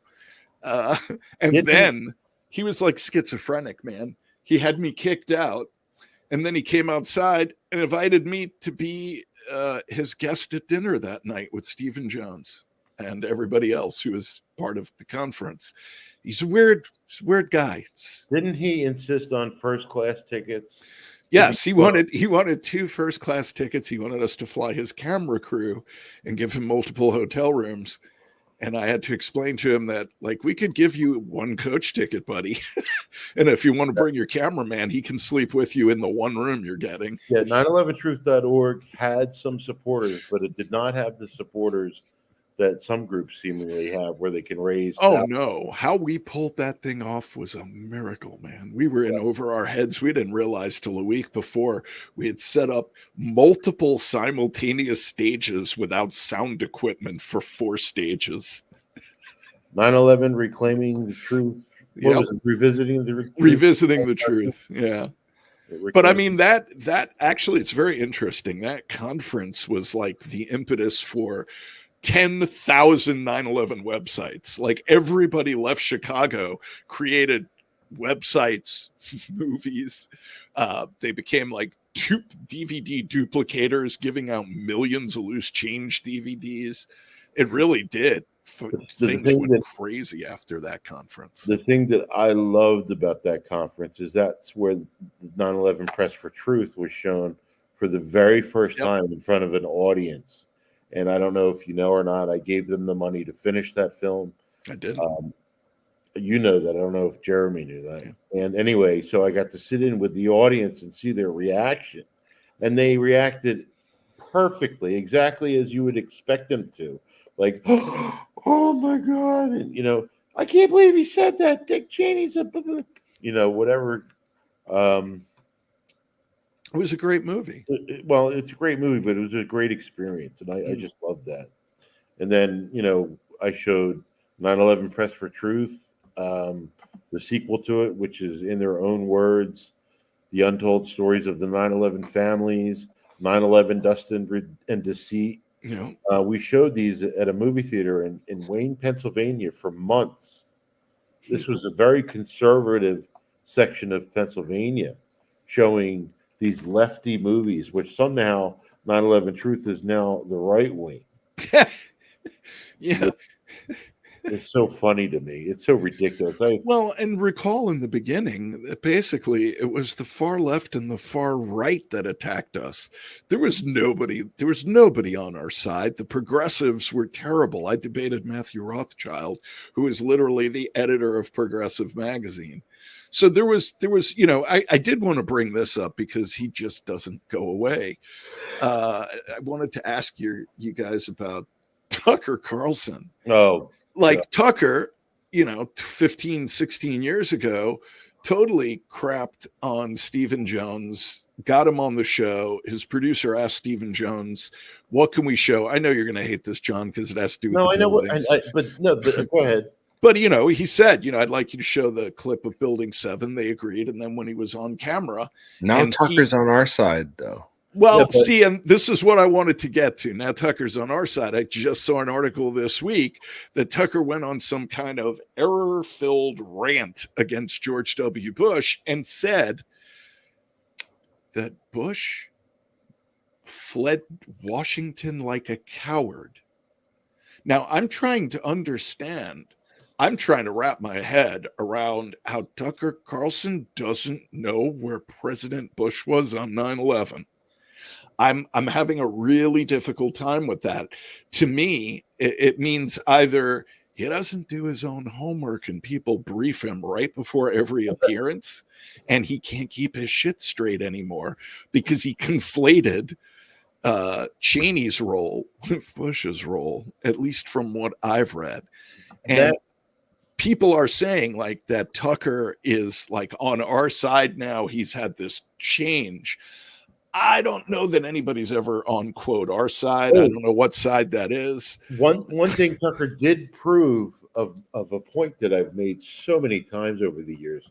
And then he was like schizophrenic, man. He had me kicked out, and then he came outside and invited me to be his guest at dinner that night with Stephen Jones and everybody else who was part of the conference. He's a weird guy. Didn't he insist on first class tickets? Yes, he wanted 2 first class tickets. He wanted us to fly his camera crew and give him multiple hotel rooms. And I had to explain to him that, like, we could give you 1 coach ticket, buddy. And if you want to bring your cameraman, he can sleep with you in the 1 room you're getting. Yeah, 911truth.org had some supporters, but it did not have the supporters that some groups seemingly have, where they can raise. Oh no, how we pulled that thing off was a miracle, man. We were in over our heads. We didn't realize till a week before we had set up multiple simultaneous stages without sound equipment for 4 stages. 9/11 reclaiming the truth. What was it? Revisiting the truth. Yeah. But I mean, that actually, it's very interesting. That conference was like the impetus for 10,000 9/11 websites. Like, everybody left Chicago, created websites, movies. They became like DVD duplicators, giving out millions of loose change DVDs. It really did. Things went crazy after that conference. The thing that I loved about that conference is that's where the 9/11 Press for Truth was shown for the very first time in front of an audience. And I don't know if you know or not, I gave them the money to finish that film. I did. You know that. I don't know if Jeremy knew that. Yeah. And anyway, so I got to sit in with the audience and see their reaction. And they reacted perfectly, exactly as you would expect them to. Like, oh my God. And, you know, I can't believe he said that. Dick Cheney's a, you know, whatever. It was a great movie. Well, it's a great movie, but it was a great experience. And I just loved that. And then, you know, I showed 9/11 Press for Truth, the sequel to it, which is in their own words, the untold stories of the 9/11 families, 9/11 Dust and Deceit. Yeah. We showed these at a movie theater in Wayne, Pennsylvania for months. This was a very conservative section of Pennsylvania showing these lefty movies, which somehow 9/11 Truth is now the right wing. Yeah. It's so funny to me. It's so ridiculous. Well, and recall in the beginning, basically, it was the far left and the far right that attacked us. There was nobody on our side. The progressives were terrible. I debated Matthew Rothschild, who is literally the editor of Progressive Magazine. So there was, you know, I did want to bring this up because he just doesn't go away. I wanted to ask you guys about Tucker Carlson. Oh, like, yeah. Tucker, you know, 15, 16 years ago, totally crapped on Stephen Jones, got him on the show. His producer asked Stephen Jones, what can we show? I know you're going to hate this, John, because it has to do with the buildings. But go ahead. But, you know, he said, you know, I'd like you to show the clip of Building 7. They agreed. And then when he was on camera. Now Tucker's on our side, though. Well, yeah, see, and this is what I wanted to get to. Now, Tucker's on our side. I just saw an article this week that Tucker went on some kind of error-filled rant against George W. Bush and said that Bush fled Washington like a coward. Now, I'm trying to understand. I'm trying to wrap my head around how Tucker Carlson doesn't know where President Bush was on 9/11. I'm having a really difficult time with that. To me, it means either he doesn't do his own homework and people brief him right before every appearance, and he can't keep his shit straight anymore because he conflated Cheney's role with Bush's role, at least from what I've read. And people are saying like that Tucker is like on our side now. He's had this change. I don't know that anybody's ever on quote our side. I don't know what side that is. One thing Tucker did prove of a point that I've made so many times over the years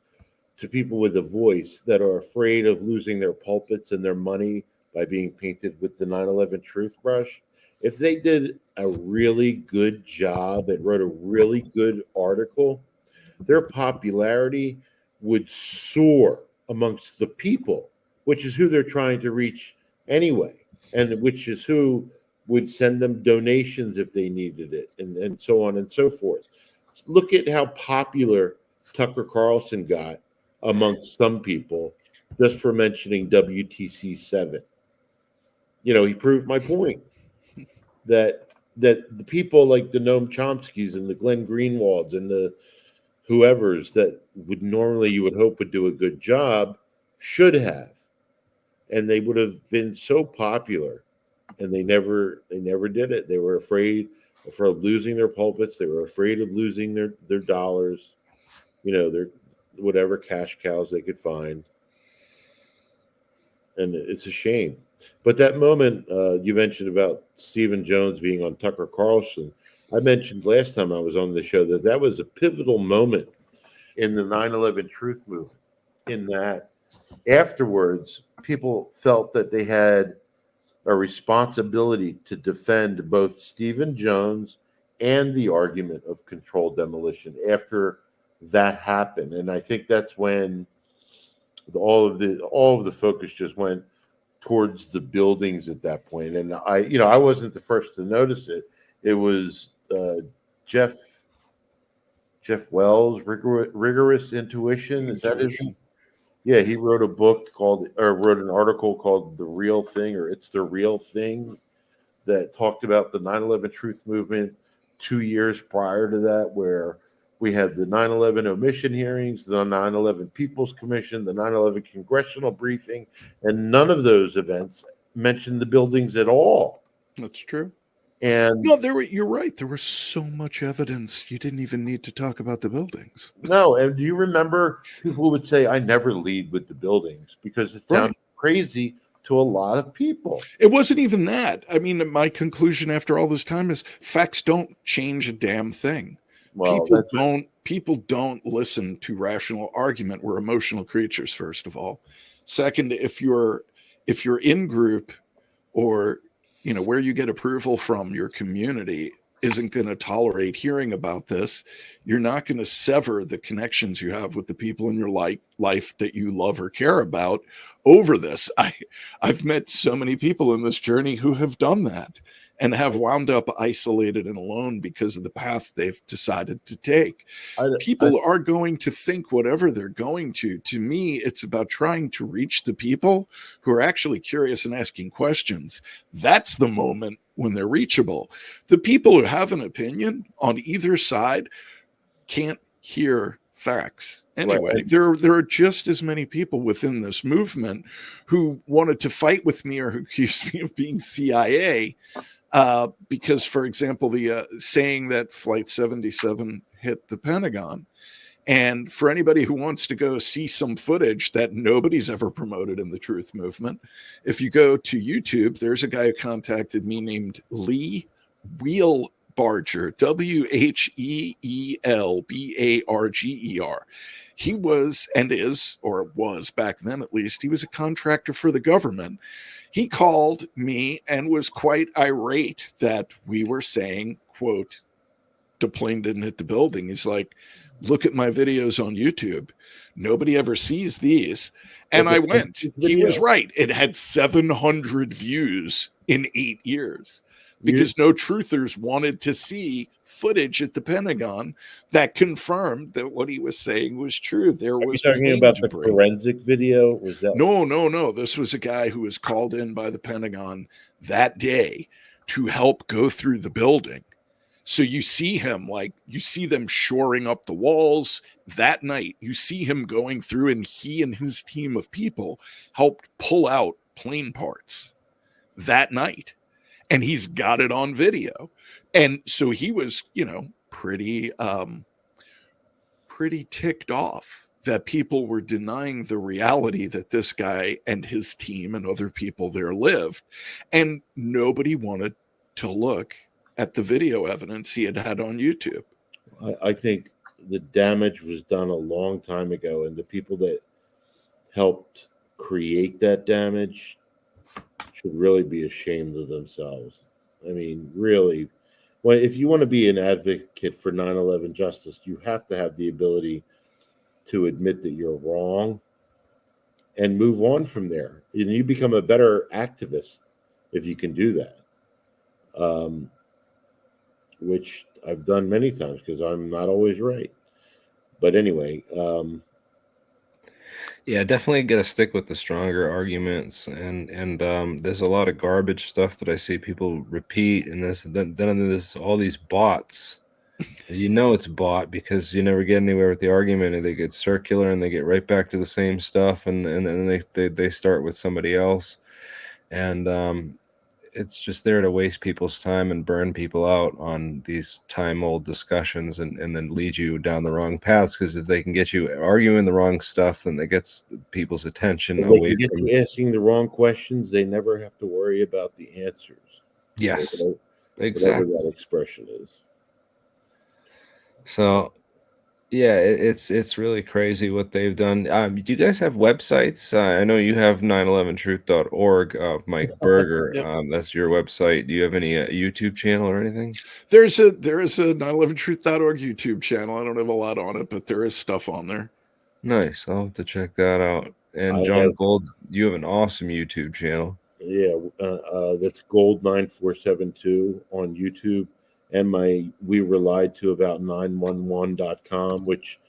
to people with a voice that are afraid of losing their pulpits and their money by being painted with the 9/11 truth brush. If they did a really good job and wrote a really good article, their popularity would soar amongst the people, which is who they're trying to reach anyway, and which is who would send them donations if they needed it, and so on and so forth. Look at how popular Tucker Carlson got amongst some people just for mentioning WTC 7. You know, he proved my point that the people like the Noam Chomskys and the Glenn Greenwalds and the whoever's that would normally you would hope would do a good job should have. And they would have been so popular, and they never did it. They were afraid of losing their pulpits. They were afraid of losing their dollars, you know, their whatever cash cows they could find. And it's a shame. But that moment you mentioned about Stephen Jones being on Tucker Carlson, I mentioned last time I was on the show that was a pivotal moment in the 9/11 truth movement, in that afterwards, people felt that they had a responsibility to defend both Stephen Jones and the argument of controlled demolition after that happened. And I think that's when all of the focus just went towards the buildings at that point. And I wasn't the first to notice it. It was Jeff Wells, Rigorous Intuition. Is that his name? Yeah, he wrote an article called "The Real Thing" or "It's the Real Thing," that talked about the 9/11 Truth Movement 2 years prior to that, where we had the 9/11 omission hearings, the 9/11 People's Commission, the 9/11 congressional briefing, and none of those events mentioned the buildings at all. That's true. And No, you're right. There was so much evidence. You didn't even need to talk about the buildings. no, and do you remember people would say, I never lead with the buildings because it sounded crazy to a lot of people. It wasn't even that. I mean, my conclusion after all this time is facts don't change a damn thing. Well, People don't listen to rational argument. We're emotional creatures, first of all. Second, if you're in group, or where you get approval from, your community isn't going to tolerate hearing about this, you're not going to sever the connections you have with the people in your life that you love or care about over this. I've met so many people in this journey who have done that and have wound up isolated and alone because of the path they've decided to take. People are going to think whatever they're going to. To me, it's about trying to reach the people who are actually curious and asking questions. That's the moment when they're reachable. The people who have an opinion on either side can't hear facts. Anyway, Right. there are just as many people within this movement who wanted to fight with me or who accused me of being CIA. Because, for example, the saying that Flight 77 hit the Pentagon. And for anybody who wants to go see some footage that nobody's ever promoted in the truth movement, if you go to YouTube, there's a guy who contacted me named Lee Wheelbarger, Wheelbarger. He was and is, or was back then at least, he was a contractor for the government. He called me and was quite irate that we were saying, quote, the plane didn't hit the building. He's like, look at my videos on YouTube. Nobody ever sees these. And I went. He was right. It had 700 views in 8 years because no truthers wanted to see footage at the Pentagon that confirmed that what he was saying was true. There was talking about the forensic video? Was that No. This was a guy who was called in by the Pentagon that day to help go through the building. So you see him, you see them shoring up the walls that night. You see him going through, and he and his team of people helped pull out plane parts that night. And he's got it on video. And so he was, pretty ticked off that people were denying the reality that this guy and his team and other people there lived. And nobody wanted to look at the video evidence he had on YouTube. I think the damage was done a long time ago, and the people that helped create that damage should really be ashamed of themselves. I mean, really, if you want to be an advocate for 9/11 justice, you have to have the ability to admit that you're wrong and move on from there. And you become a better activist if you can do that. Which I've done many times because I'm not always right. But anyway, yeah, definitely got to stick with the stronger arguments, and there's a lot of garbage stuff that I see people repeat, and then there's all these bots. It's bot because you never get anywhere with the argument, and they get circular and they get right back to the same stuff, and then they start with somebody else, and it's just there to waste people's time and burn people out on these time-old discussions and then lead you down the wrong paths, because if they can get you arguing the wrong stuff, then it gets people's attention if away they get from you asking the wrong questions, they never have to worry about the answers. Yes, Whatever that expression is. So yeah, it's really crazy what they've done. Do you guys have websites? I know you have 911truth.org of Mike Berger. Yep. That's your website. Do you have any YouTube channel or anything? There is a 911truth.org YouTube channel. I don't have a lot on it, but there is stuff on there. Nice. I'll have to check that out. And John Gold, you have an awesome YouTube channel. Yeah, that's Gold9472 on YouTube. And we were lied to about 911.com, which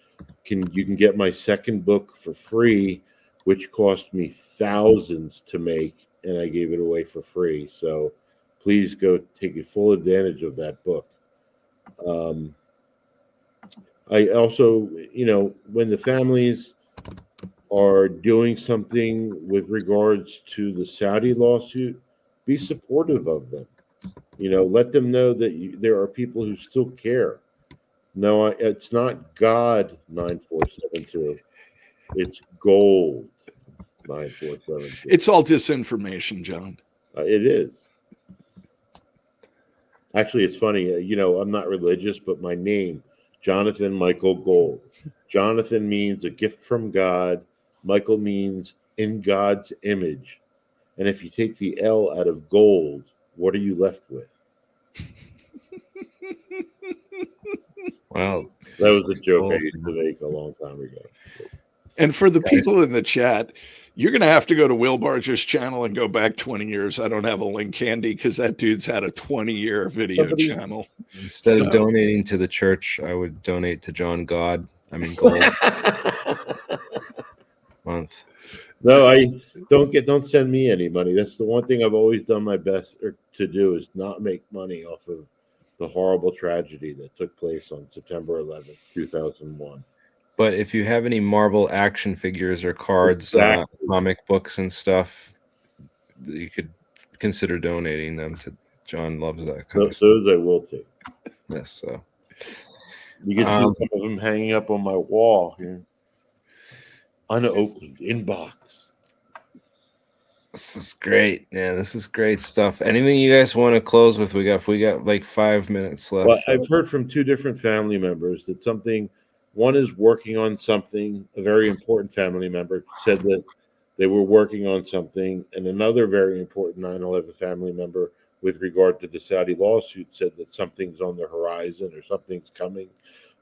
you can get my second book for free, which cost me thousands to make, and I gave it away for free. So please go take a full advantage of that book. I also, when the families are doing something with regards to the Saudi lawsuit, be supportive of them. Let them know that there are people who still care. No, it's not God 9472. It's gold 9472. It's all disinformation, John. It is. Actually, it's funny. I'm not religious, but my name, Jonathan Michael Gold. Jonathan means a gift from God. Michael means in God's image. And if you take the L out of gold, what are you left with? Wow. That was a joke I Gold. used to make a long time ago. And for the people in the chat, you're going to have to go to Will Barger's channel and go back 20 years. I don't have a link handy because that dude's had a 20-year video channel. Instead of donating to the church, I would donate to John Gold month. No, I don't send me any money. That's the one thing I've always done my best to do, is not make money off of the horrible tragedy that took place on September 11th, 2001. But if you have any Marvel action figures or cards, Exactly. comic books and stuff, you could consider donating them to John. Loves that kind of stuff. Those I will take. Yes, so you can see some of them hanging up on my wall here. Unopened inbox. This is great. Yeah, this is great stuff. Anything you guys want to close with? We got like 5 minutes left. Well, I've heard from two different family members that one is working on something. A very important family member said that they were working on something, and another very important 9/11 family member, with regard to the Saudi lawsuit, said that something's on the horizon or something's coming.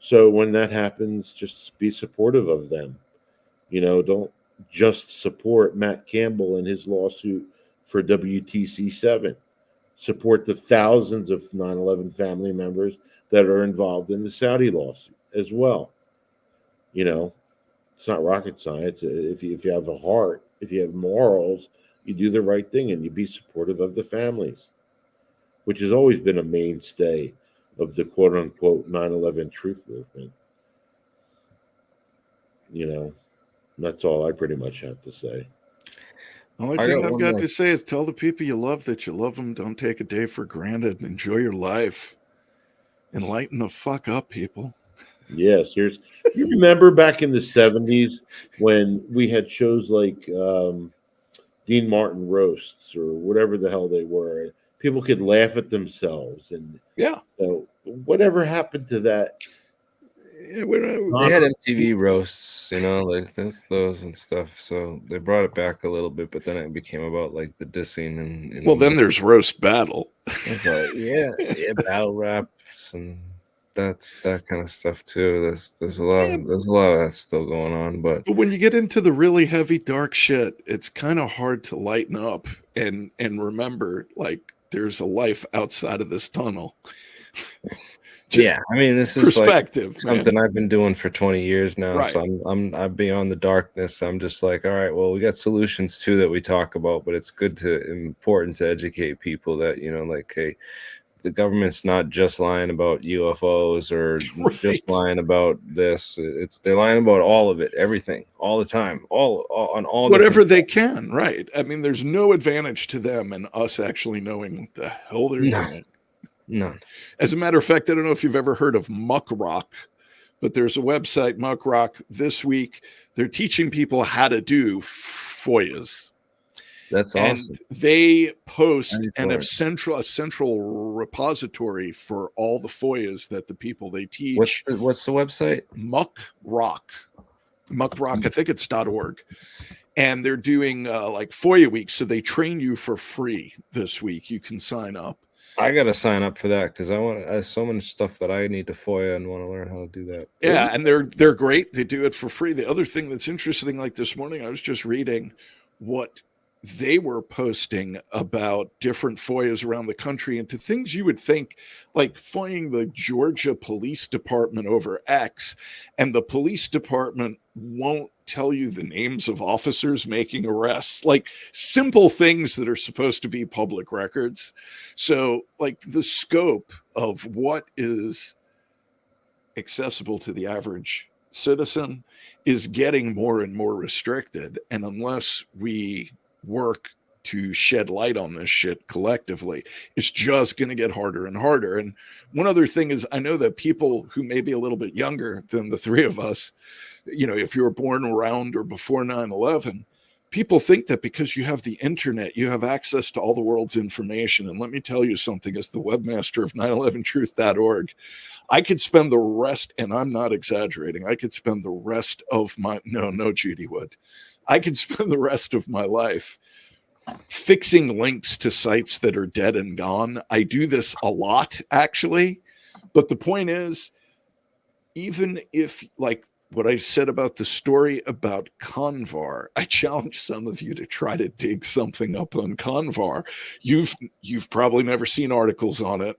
So when that happens, just be supportive of them. Don't just support Matt Campbell and his lawsuit for WTC7. Support the thousands of 9/11 family members that are involved in the Saudi lawsuit as well. It's not rocket science. If you have a heart, if you have morals, you do the right thing and you be supportive of the families, which has always been a mainstay of the quote unquote 9/11 truth movement. That's all I pretty much have to say. The only thing I've got to say is tell the people you love that you love them. Don't take a day for granted. Enjoy your life. Enlighten the fuck up, people. Yes, you remember back in the 70s when we had shows like Dean Martin roasts or whatever the hell they were. People could laugh at themselves, and whatever happened to that? They had MTV roasts, like those and stuff. So they brought it back a little bit, but then it became about like the dissing and. Well, then there's roast battle. It's like yeah, battle raps and that kind of stuff too. There's a lot of that still going on, but when you get into the really heavy dark shit, it's kind of hard to lighten up and remember like there's a life outside of this tunnel. Yeah, I mean, this is perspective, like something I've been doing for 20 years now. Right. So I'm beyond the darkness. I'm just like, all right, well, we got solutions too that we talk about, but it's important to educate people that, like, hey, the government's not just lying about UFOs or just lying about this. They're lying about all of it, everything, all the time, all on all whatever they can. Right. I mean, there's no advantage to them and us actually knowing what the hell they're doing. None. As a matter of fact, I don't know if you've ever heard of Muck Rock, but there's a website, Muck Rock. This week, they're teaching people how to do FOIAs. That's awesome. And they post a central repository for all the FOIAs that the people they teach. What's the website? Muck Rock. Muck Rock. I think it's .org. And they're doing like FOIA week. So they train you for free this week. You can sign up. I got to sign up for that because I have so much stuff that I need to FOIA and want to learn how to do that. Yeah, and they're great. They do it for free. The other thing that's interesting, like this morning, I was just reading what they were posting about different FOIAs around the country and to things you would think, like FOIAing the Georgia Police Department over X, and the police department won't tell you the names of officers making arrests, like simple things that are supposed to be public records. So, like, the scope of what is accessible to the average citizen is getting more and more restricted. And unless we work to shed light on this shit collectively, it's just going to get harder and harder. And one other thing is, I know that people who may be a little bit younger than the three of us, you know, if you were born around or before 9/11, people think that because you have the internet, you have access to all the world's information. And let me tell you something, as the webmaster of 911truth.org, I could spend the rest, and I'm not exaggerating, I could spend the rest of my, no, Judy Wood, I could spend the rest of my life fixing links to sites that are dead and gone. I do this a lot, actually. But the point is, even if, like what I said about the story about Convar, I challenge some of you to try to dig something up on Convar. You've probably never seen articles on it,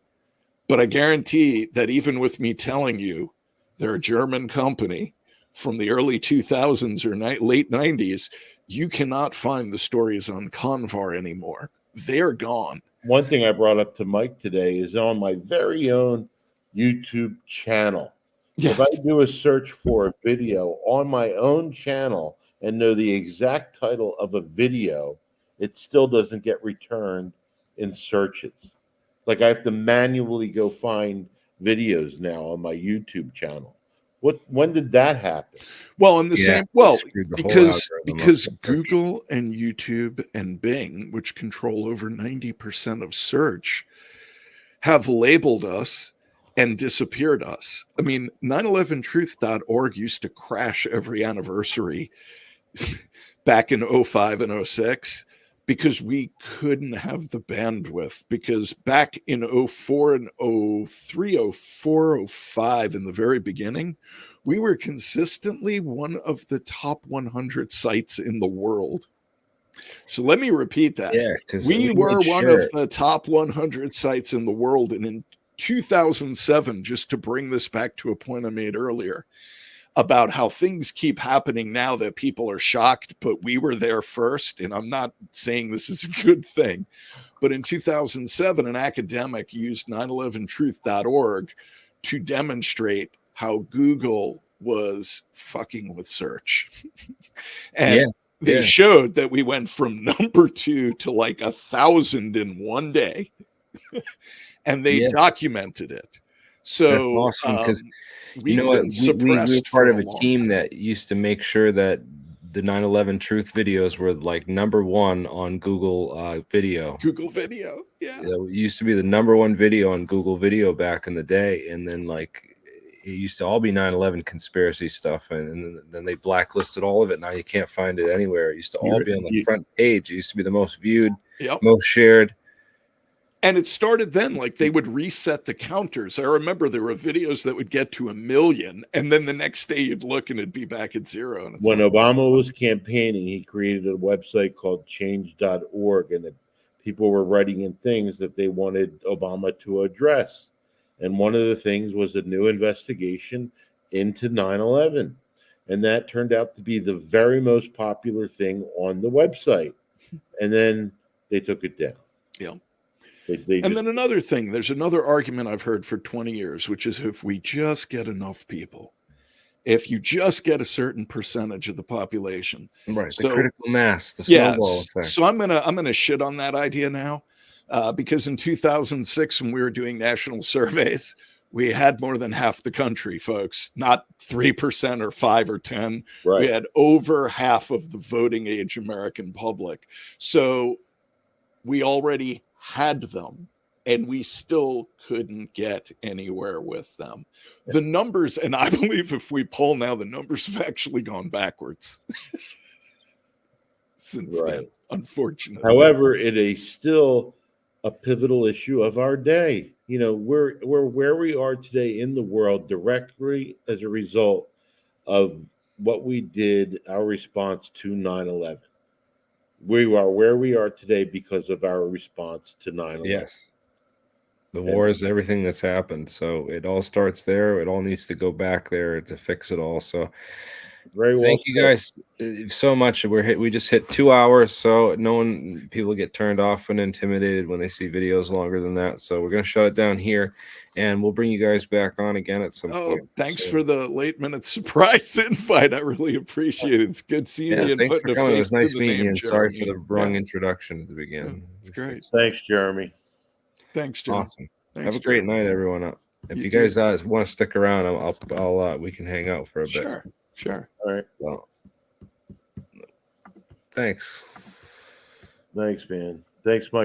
but I guarantee that even with me telling you they're a German company from the early 2000s or late 90s, you cannot find the stories on Convar anymore. They're gone. One thing I brought up to Mike today is on my very own YouTube channel. Yes. If I do a search for a video on my own channel and know the exact title of a video, it still doesn't get returned in searches. Like, I have to manually go find videos now on my YouTube channel. When did that happen? Well, in the Yeah, same, they well, screwed the whole because algorithm up. Google and YouTube and Bing, which control over 90% of search, have labeled us and disappeared us. I mean, 911truth.org used to crash every anniversary back in 05 and 06 because we couldn't have the bandwidth. Because back in 04 and 03, 04, 05, in the very beginning, we were consistently one of the top 100 sites in the world. So let me repeat that. Yeah, because we were one of the top 100 sites in the world. And in 2007, just to bring this back to a point I made earlier about how things keep happening now that people are shocked, but we were there first. And I'm not saying this is a good thing, but in 2007, an academic used 911truth.org to demonstrate how Google was fucking with search. And they showed that we went from number 2 to like 1,000 in one day. And they documented it. So that's awesome, because you know what, we were part of a team that used to make sure that the 9/11 Truth videos were like #1 on Google Video. Google Video, yeah. It used to be the #1 video on Google Video back in the day, and then like it used to all be 9/11 conspiracy stuff, and then they blacklisted all of it. Now you can't find it anywhere. It used to all be on the front page. It used to be the most viewed, most shared. And it started then, like they would reset the counters. I remember there were videos that would get to 1 million, and then the next day you'd look and it'd be back at 0. And when Obama was campaigning, he created a website called change.org, and people were writing in things that they wanted Obama to address. And one of the things was a new investigation into 9/11. And that turned out to be the very most popular thing on the website. And then they took it down. Yeah. Then another thing, there's another argument I've heard for 20 years, which is if we just get enough people, if you just get a certain percentage of the population, right? So, the critical mass, the snowball effect. So I'm gonna shit on that idea now, because in 2006, when we were doing national surveys, we had more than half the country, folks, not 3% or 5 or 10. Right. We had over half of the voting age American public. So we already had them, and we still couldn't get anywhere with them. The numbers, and I believe if we poll now, the numbers have actually gone backwards since then, unfortunately. However, it is still a pivotal issue of our day. You know, we're where we are today in the world directly as a result of what we did, our response to 9/11. We are where we are today because of our response to 9/11. Yes. The war is everything that's happened. So it all starts there. It all needs to go back there to fix it all. So Very well. Thank you guys so much. We just hit 2 hours, so people get turned off and intimidated when they see videos longer than that. So we're gonna shut it down here, and we'll bring you guys back on again at some Oh, point. thanks soon. for the late minute surprise invite. I really appreciate it. It's good seeing you and Thanks for putting a coming. It face was nice to the meeting you, name, and sorry for Jeremy. the wrong Yeah, introduction at the beginning. it's great. Thanks, Jeremy. Thanks, Jim. Awesome. Thanks, Have a great Jeremy. night, everyone. If you too. guys want to stick around, we can hang out for a bit. Sure. All right. Well, thanks. Thanks, man. Thanks, Mike.